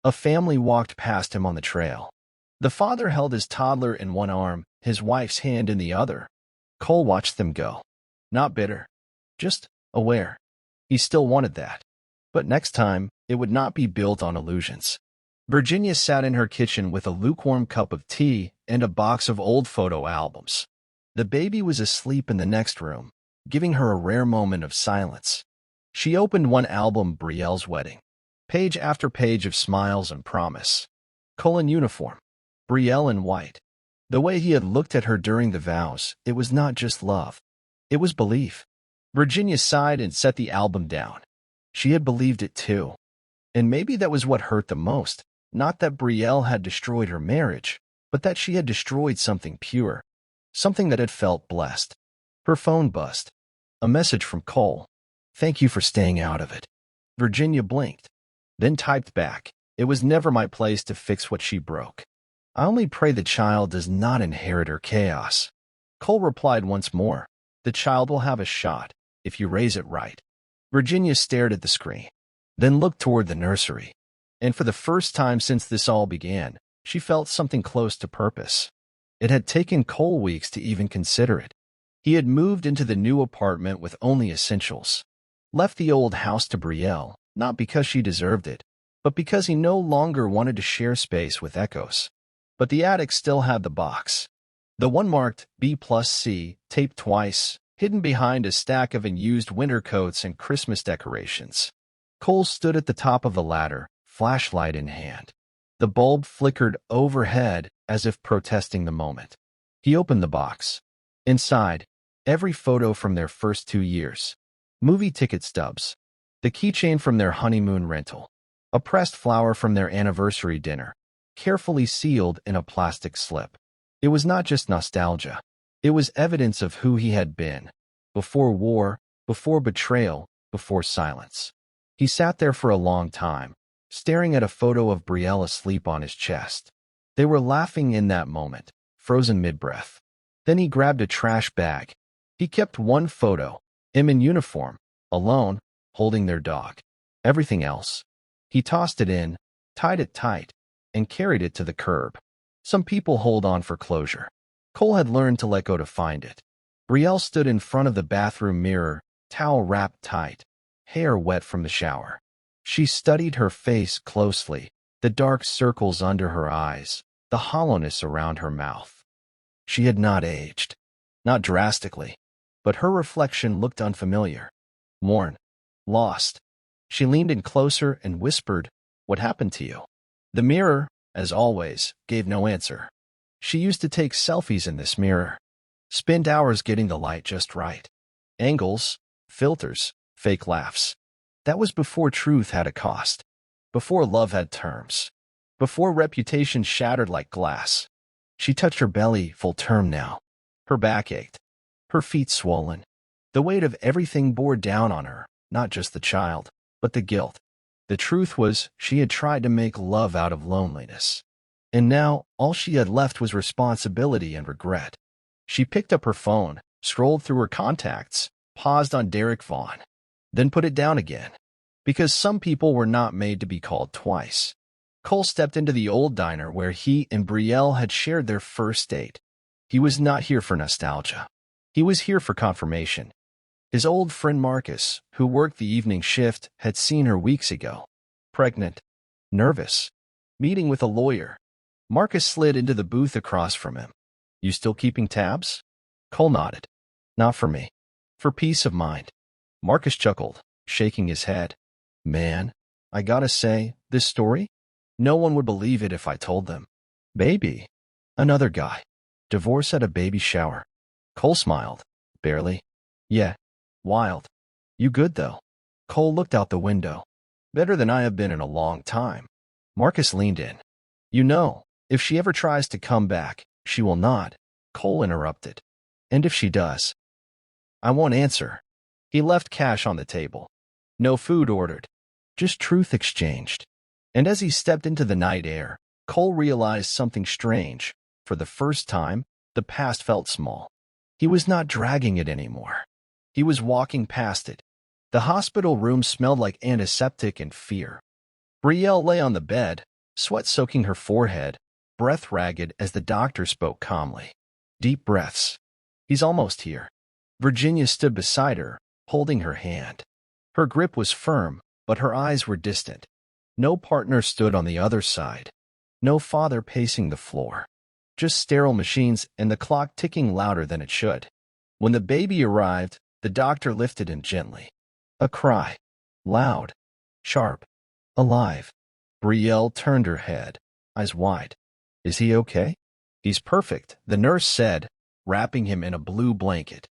A family walked past him on the trail. The father held his toddler in one arm, his wife's hand in the other. Cole watched them go. Not bitter, just aware. He still wanted that. But next time, it would not be built on illusions. Virginia sat in her kitchen with a lukewarm cup of tea and a box of old photo albums. The baby was asleep in the next room, giving her a rare moment of silence. She opened one album, Brielle's wedding. Page after page of smiles and promise. Cole in uniform. Brielle in white. The way he had looked at her during the vows, it was not just love. It was belief. Virginia sighed and set the album down. She had believed it too. And maybe that was what hurt the most. Not that Brielle had destroyed her marriage, but that she had destroyed something pure. Something that had felt blessed. Her phone buzzed. A message from Cole. "Thank you for staying out of it." Virginia blinked, then typed back, "It was never my place to fix what she broke. I only pray the child does not inherit her chaos." Cole replied once more, "The child will have a shot, if you raise it right." Virginia stared at the screen, then looked toward the nursery. And for the first time since this all began, she felt something close to purpose. It had taken Cole weeks to even consider it. He had moved into the new apartment with only essentials. Left the old house to Brielle, not because she deserved it, but because he no longer wanted to share space with echoes. But the attic still had the box. The one marked B+C, taped twice, hidden behind a stack of unused winter coats and Christmas decorations. Cole stood at the top of the ladder, flashlight in hand. The bulb flickered overhead as if protesting the moment. He opened the box. Inside, every photo from their first 2 years. Movie ticket stubs. The keychain from their honeymoon rental. A pressed flower from their anniversary dinner, carefully sealed in a plastic slip. It was not just nostalgia. It was evidence of who he had been. Before war, before betrayal, before silence. He sat there for a long time, staring at a photo of Brielle asleep on his chest. They were laughing in that moment, frozen mid-breath. Then he grabbed a trash bag. He kept one photo, him in uniform, alone, holding their dog. Everything else. He tossed it in, tied it tight, and carried it to the curb. Some people hold on for closure. Cole had learned to let go to find it. Brielle stood in front of the bathroom mirror, towel wrapped tight, hair wet from the shower. She studied her face closely, the dark circles under her eyes, the hollowness around her mouth. She had not aged. Not drastically, but her reflection looked unfamiliar. Worn. Lost. She leaned in closer and whispered, "What happened to you?" The mirror, as always, gave no answer. She used to take selfies in this mirror. Spent hours getting the light just right. Angles, filters, fake laughs. That was before truth had a cost. Before love had terms. Before reputation shattered like glass. She touched her belly, full term now. Her back ached. Her feet swollen. The weight of everything bore down on her, not just the child, but the guilt. The truth was, she had tried to make love out of loneliness. And now, all she had left was responsibility and regret. She picked up her phone, scrolled through her contacts, paused on Derek Vaughn, then put it down again. Because some people were not made to be called twice. Cole stepped into the old diner where he and Brielle had shared their first date. He was not here for nostalgia. He was here for confirmation. His old friend Marcus, who worked the evening shift, had seen her weeks ago. Pregnant. Nervous. Meeting with a lawyer. Marcus slid into the booth across from him. "You still keeping tabs?" Cole nodded. "Not for me. For peace of mind." Marcus chuckled, shaking his head. "Man, I gotta say, this story? No one would believe it if I told them." "Baby." Another guy. "Divorce at a baby shower." Cole smiled. "Barely." "Yeah. Wild. You good, though?" Cole looked out the window. "Better than I have been in a long time." Marcus leaned in. "You know, if she ever tries to come back, she will not." Cole interrupted. "And if she does?" "I won't answer." He left cash on the table. No food ordered. Just truth exchanged. And as he stepped into the night air, Cole realized something strange. For the first time, the past felt small. He was not dragging it anymore. He was walking past it. The hospital room smelled like antiseptic and fear. Brielle lay on the bed, sweat soaking her forehead, breath ragged as the doctor spoke calmly. Deep breaths. He's almost here. Virginia stood beside her, holding her hand. Her grip was firm, but her eyes were distant. No partner stood on the other side. No father pacing the floor. Just sterile machines and the clock ticking louder than it should. When the baby arrived, the doctor lifted him gently. A cry. Loud. Sharp. Alive. Brielle turned her head, eyes wide. Is he okay? He's perfect, the nurse said, wrapping him in a blue blanket.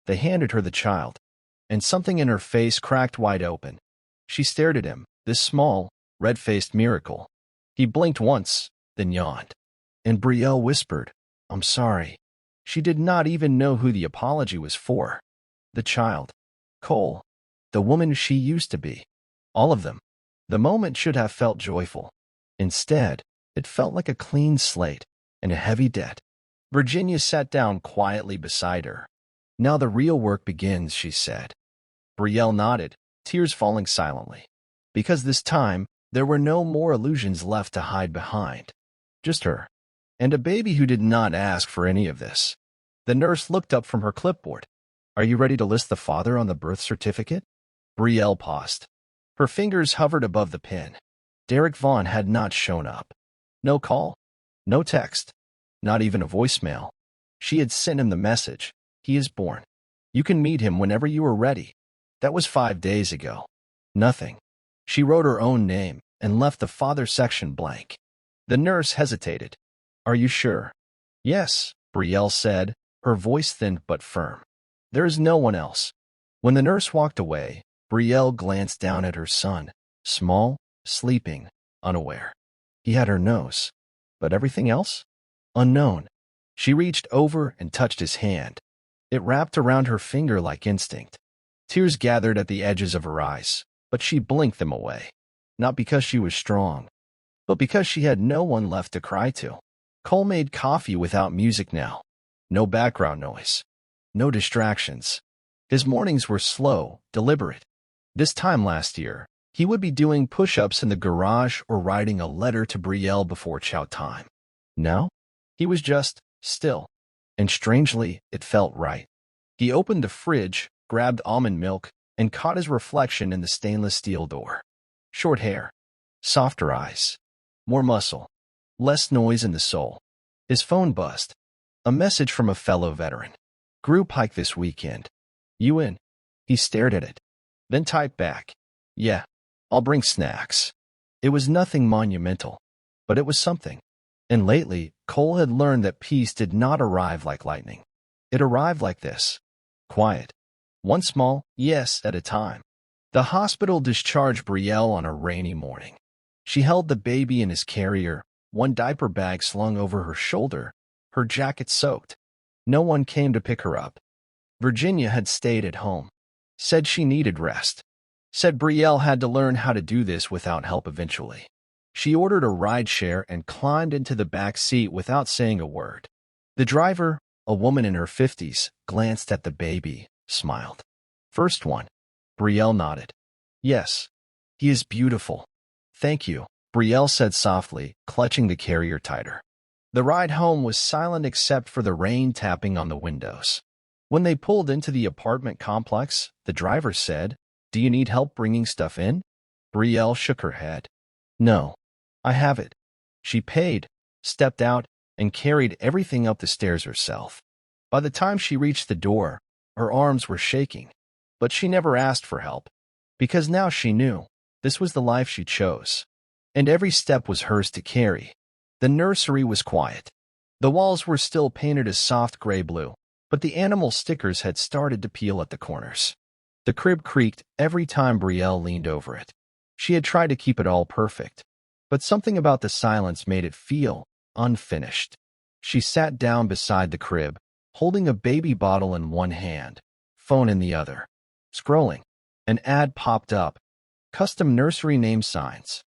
They handed her the child, and something in her face cracked wide open. She stared at him, this small, red-faced miracle. He blinked once, then yawned. And Brielle whispered, I'm sorry. She did not even know who the apology was for. The child. Cole. The woman she used to be. All of them. The moment should have felt joyful. Instead, it felt like a clean slate and a heavy debt. Virginia sat down quietly beside her. Now the real work begins, she said. Brielle nodded, tears falling silently. Because this time, there were no more illusions left to hide behind. Just her. And a baby who did not ask for any of this. The nurse looked up from her clipboard. Are you ready to list the father on the birth certificate? Brielle paused. Her fingers hovered above the pin. Derek Vaughn had not shown up. No call. No text. Not even a voicemail. She had sent him the message. He is born. You can meet him whenever you are ready. That was 5 days ago. Nothing. She wrote her own name and left the father section blank. The nurse hesitated. Are you sure? Yes, Brielle said, her voice thin but firm. There is no one else. When the nurse walked away, Brielle glanced down at her son, small, sleeping, unaware. He had her nose. But everything else? Unknown. She reached over and touched his hand. It wrapped around her finger like instinct. Tears gathered at the edges of her eyes, but she blinked them away. Not because she was strong, but because she had no one left to cry to. Cole made coffee without music now. No background noise. No distractions. His mornings were slow, deliberate. This time last year, he would be doing push-ups in the garage or writing a letter to Brielle before chow time. Now, he was just still. And strangely, it felt right. He opened the fridge, grabbed almond milk, and caught his reflection in the stainless steel door. Short hair. Softer eyes. More muscle. Less noise in the soul. His phone buzzed. A message from a fellow veteran. Group hike this weekend. You in? He stared at it. Then typed back. Yeah, I'll bring snacks. It was nothing monumental, but it was something. And lately, Cole had learned that peace did not arrive like lightning. It arrived like this. Quiet. One small yes at a time. The hospital discharged Brielle on a rainy morning. She held the baby in his carrier, one diaper bag slung over her shoulder, her jacket soaked. No one came to pick her up. Virginia had stayed at home. Said she needed rest. Said Brielle had to learn how to do this without help eventually. She ordered a rideshare and climbed into the back seat without saying a word. The driver, a woman in her 50s, glanced at the baby, smiled. First one. Brielle nodded. Yes. He is beautiful. Thank you, Brielle said softly, clutching the carrier tighter. The ride home was silent except for the rain tapping on the windows. When they pulled into the apartment complex, the driver said, Do you need help bringing stuff in? Brielle shook her head. No. I have it. She paid, stepped out, and carried everything up the stairs herself. By the time she reached the door, her arms were shaking. But she never asked for help, because now she knew this was the life she chose. And every step was hers to carry. The nursery was quiet. The walls were still painted a soft gray-blue, but the animal stickers had started to peel at the corners. The crib creaked every time Brielle leaned over it. She had tried to keep it all perfect, but something about the silence made it feel unfinished. She sat down beside the crib, holding a baby bottle in one hand, phone in the other. Scrolling. An ad popped up. Custom nursery name signs.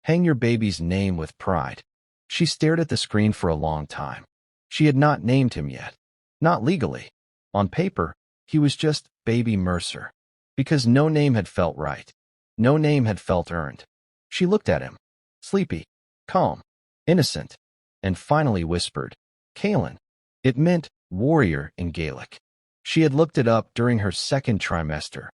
Hang your baby's name with pride. She stared at the screen for a long time. She had not named him yet. Not legally. On paper, he was just Baby Mercer. Because no name had felt right. No name had felt earned. She looked at him. Sleepy, calm, innocent, and finally whispered, Kaelin. It meant warrior in Gaelic. She had looked it up during her second trimester,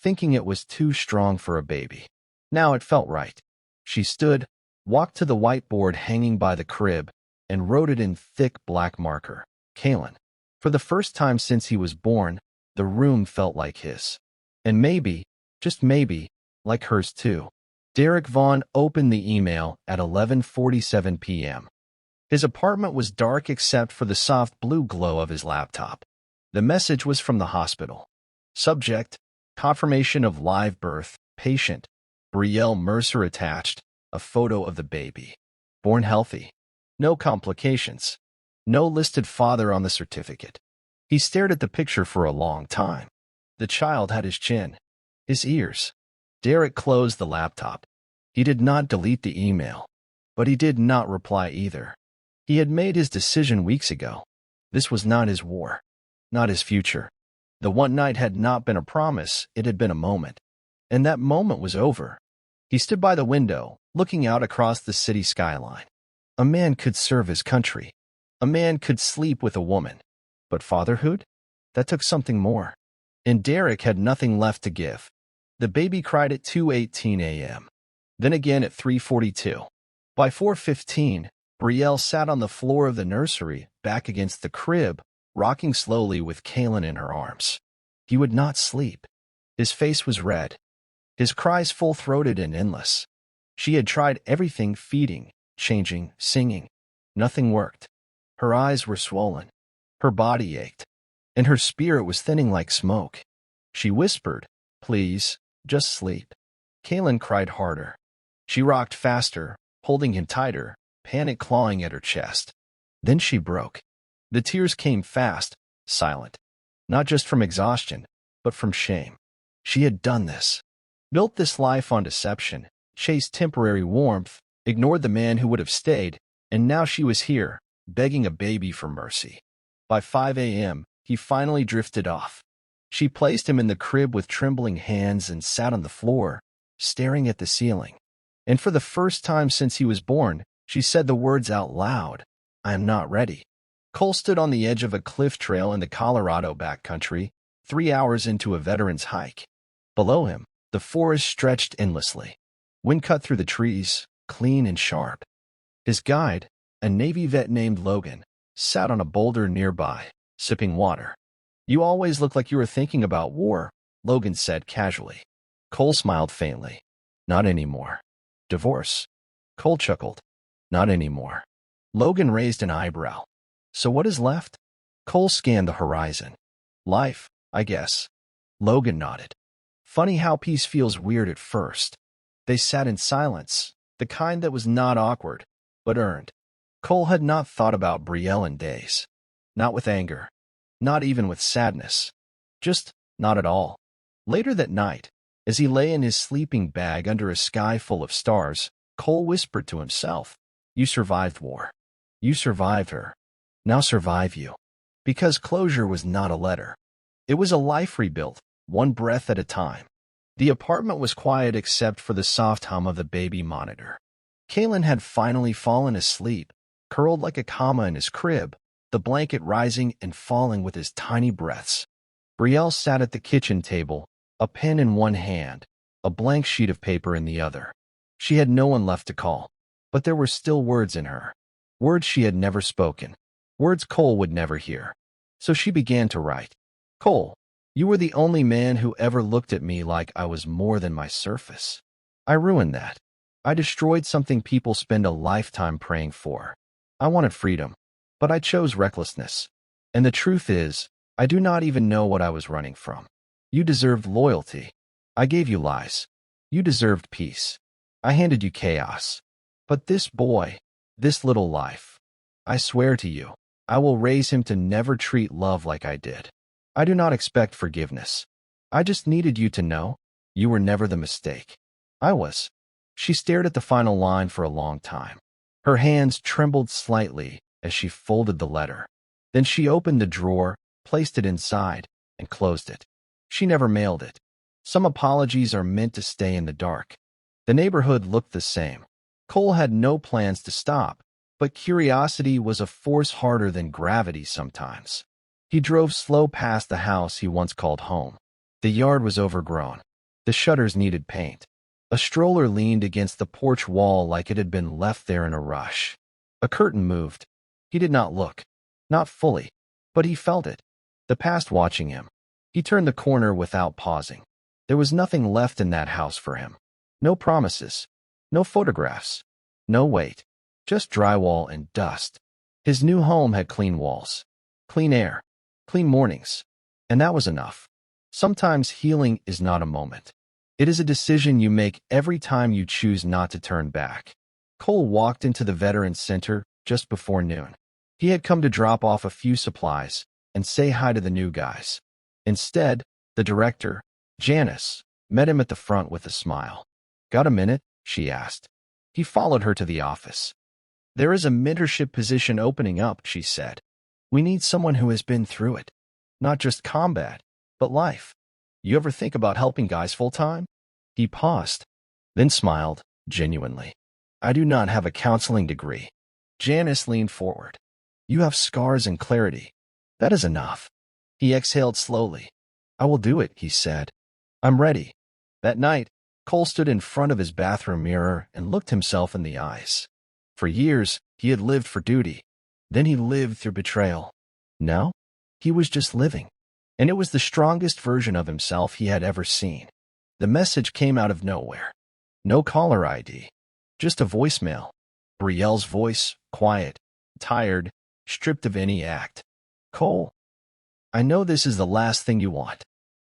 thinking it was too strong for a baby. Now it felt right. She stood, walked to the whiteboard hanging by the crib, and wrote it in thick black marker, Kaelin. For the first time since he was born, the room felt like his. And maybe, just maybe, like hers too. Derek Vaughn opened the email at 11:47 p.m. His apartment was dark except for the soft blue glow of his laptop. The message was from the hospital. Subject, confirmation of live birth, patient, Brielle Mercer attached, a photo of the baby. Born healthy. No complications. No listed father on the certificate. He stared at the picture for a long time. The child had his chin, his ears. Derek closed the laptop. He did not delete the email, but he did not reply either. He had made his decision weeks ago. This was not his war, not his future. The one night had not been a promise, it had been a moment. And that moment was over. He stood by the window, looking out across the city skyline. A man could serve his country. A man could sleep with a woman. But fatherhood? That took something more. And Derek had nothing left to give. The baby cried at 2:18 a.m. Then again at 3:42. By 4:15, Brielle sat on the floor of the nursery, back against the crib, rocking slowly with Kaelin in her arms. He would not sleep. His face was red. His cries full-throated and endless. She had tried everything, feeding, changing, singing. Nothing worked. Her eyes were swollen. Her body ached. And her spirit was thinning like smoke. She whispered, Please, just sleep. Kaelin cried harder. She rocked faster, holding him tighter, panic clawing at her chest. Then she broke. The tears came fast, silent. Not just from exhaustion, but from shame. She had done this. Built this life on deception, chased temporary warmth, ignored the man who would have stayed, and now she was here, begging a baby for mercy. By 5 a.m., he finally drifted off. She placed him in the crib with trembling hands and sat on the floor, staring at the ceiling. And for the first time since he was born, she said the words out loud, I am not ready. Cole stood on the edge of a cliff trail in the Colorado backcountry, 3 hours into a veteran's hike. Below him, the forest stretched endlessly. Wind cut through the trees, clean and sharp. His guide, a Navy vet named Logan, sat on a boulder nearby, sipping water. You always look like you were thinking about war, Logan said casually. Cole smiled faintly. Not anymore. Divorce. Cole chuckled. Not anymore. Logan raised an eyebrow. So what is left? Cole scanned the horizon. Life, I guess. Logan nodded. Funny how peace feels weird at first. They sat in silence, the kind that was not awkward, but earned. Cole had not thought about Brielle in days. Not with anger. Not even with sadness. Just not at all. Later that night, as he lay in his sleeping bag under a sky full of stars, Cole whispered to himself, You survived war. You survived her. Now survive you. Because closure was not a letter. It was a life rebuilt, one breath at a time. The apartment was quiet except for the soft hum of the baby monitor. Kaelin had finally fallen asleep, curled like a comma in his crib, the blanket rising and falling with his tiny breaths. Brielle sat at the kitchen table, a pen in one hand, a blank sheet of paper in the other. She had no one left to call, but there were still words in her. Words she had never spoken. Words Cole would never hear. So she began to write. Cole, you were the only man who ever looked at me like I was more than my surface. I ruined that. I destroyed something people spend a lifetime praying for. I wanted freedom, but I chose recklessness. And the truth is, I do not even know what I was running from. You deserved loyalty. I gave you lies. You deserved peace. I handed you chaos. But this boy, this little life, I swear to you, I will raise him to never treat love like I did. I do not expect forgiveness. I just needed you to know you were never the mistake. I was. She stared at the final line for a long time. Her hands trembled slightly as she folded the letter. Then she opened the drawer, placed it inside, and closed it. She never mailed it. Some apologies are meant to stay in the dark. The neighborhood looked the same. Cole had no plans to stop, but curiosity was a force harder than gravity sometimes. He drove slow past the house he once called home. The yard was overgrown. The shutters needed paint. A stroller leaned against the porch wall like it had been left there in a rush. A curtain moved. He did not look. Not fully, but he felt it. The past watching him. He turned the corner without pausing. There was nothing left in that house for him. No promises. No photographs. No weight. Just drywall and dust. His new home had clean walls. Clean air. Clean mornings. And that was enough. Sometimes healing is not a moment. It is a decision you make every time you choose not to turn back. Cole walked into the Veterans Center just before noon. He had come to drop off a few supplies and say hi to the new guys. Instead, the director, Janice, met him at the front with a smile. "Got a minute?" she asked. He followed her to the office. "There is a mentorship position opening up," she said. "We need someone who has been through it. Not just combat, but life. You ever think about helping guys full-time?" He paused, then smiled, genuinely. "I do not have a counseling degree." Janice leaned forward. "You have scars and clarity. That is enough." He exhaled slowly. "I will do it," he said. "I'm ready." That night, Cole stood in front of his bathroom mirror and looked himself in the eyes. For years, he had lived for duty. Then he lived through betrayal. Now, he was just living. And it was the strongest version of himself he had ever seen. The message came out of nowhere. No caller ID. Just a voicemail. Brielle's voice, quiet, tired, stripped of any act. "Cole, I know this is the last thing you want,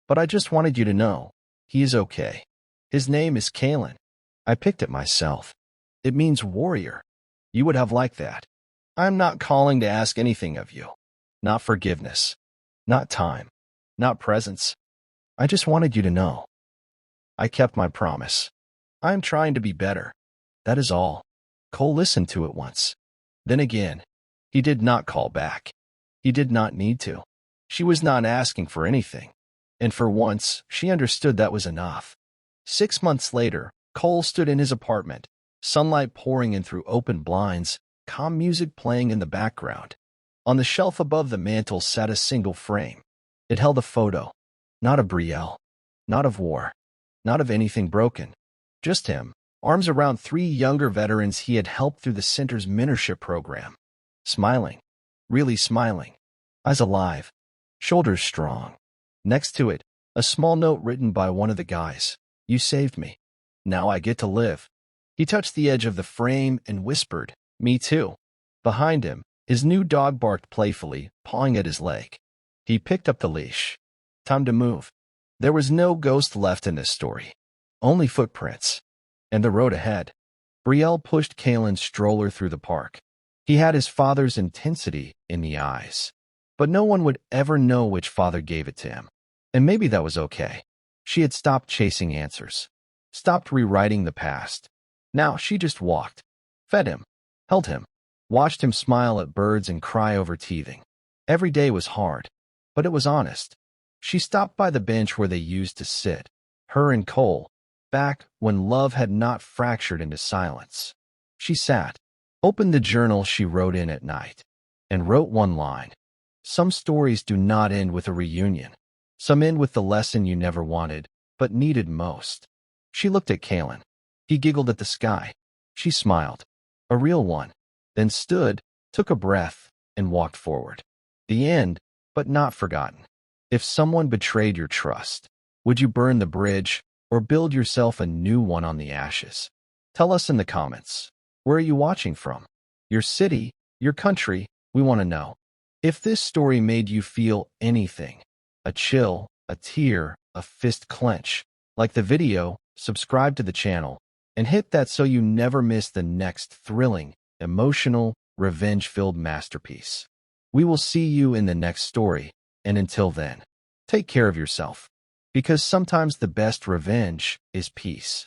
but I just wanted you to know, he is okay. His name is Kalen. I picked it myself. It means warrior. You would have liked that. I'm not calling to ask anything of you. Not forgiveness. Not time. Not presence. I just wanted you to know. I kept my promise. I am trying to be better. That is all." Cole listened to it once. Then again. He did not call back. He did not need to. She was not asking for anything. And for once, she understood that was enough. 6 months later, Cole stood in his apartment, sunlight pouring in through open blinds, calm music playing in the background. On the shelf above the mantel sat a single frame. It held a photo. Not of Brielle. Not of war. Not of anything broken. Just him, arms around 3 younger veterans he had helped through the center's mentorship program. Smiling. Really smiling. Eyes alive. Shoulders strong. Next to it, a small note written by one of the guys. "You saved me. Now I get to live." He touched the edge of the frame and whispered, "Me too." Behind him, his new dog barked playfully, pawing at his leg. He picked up the leash. Time to move. There was no ghost left in this story. Only footprints. And the road ahead. Brielle pushed Kalen's stroller through the park. He had his father's intensity in the eyes. But no one would ever know which father gave it to him. And maybe that was okay. She had stopped chasing answers. Stopped rewriting the past. Now she just walked. Fed him. Held him. Watched him smile at birds and cry over teething. Every day was hard. But it was honest. She stopped by the bench where they used to sit. Her and Cole. Back when love had not fractured into silence. She sat. Opened the journal she wrote in at night. And wrote one line. Some stories do not end with a reunion. Some end with the lesson you never wanted, but needed most. She looked at Kalen. He giggled at the sky. She smiled. A real one. Then stood, took a breath, and walked forward. The end, but not forgotten. If someone betrayed your trust, would you burn the bridge or build yourself a new one on the ashes? Tell us in the comments. Where are you watching from? Your city, your country, we want to know. If this story made you feel anything, a chill, a tear, a fist clench, like the video, subscribe to the channel, and hit that so you never miss the next thrilling, emotional, revenge-filled masterpiece. We will see you in the next story, and until then, take care of yourself, because sometimes the best revenge is peace.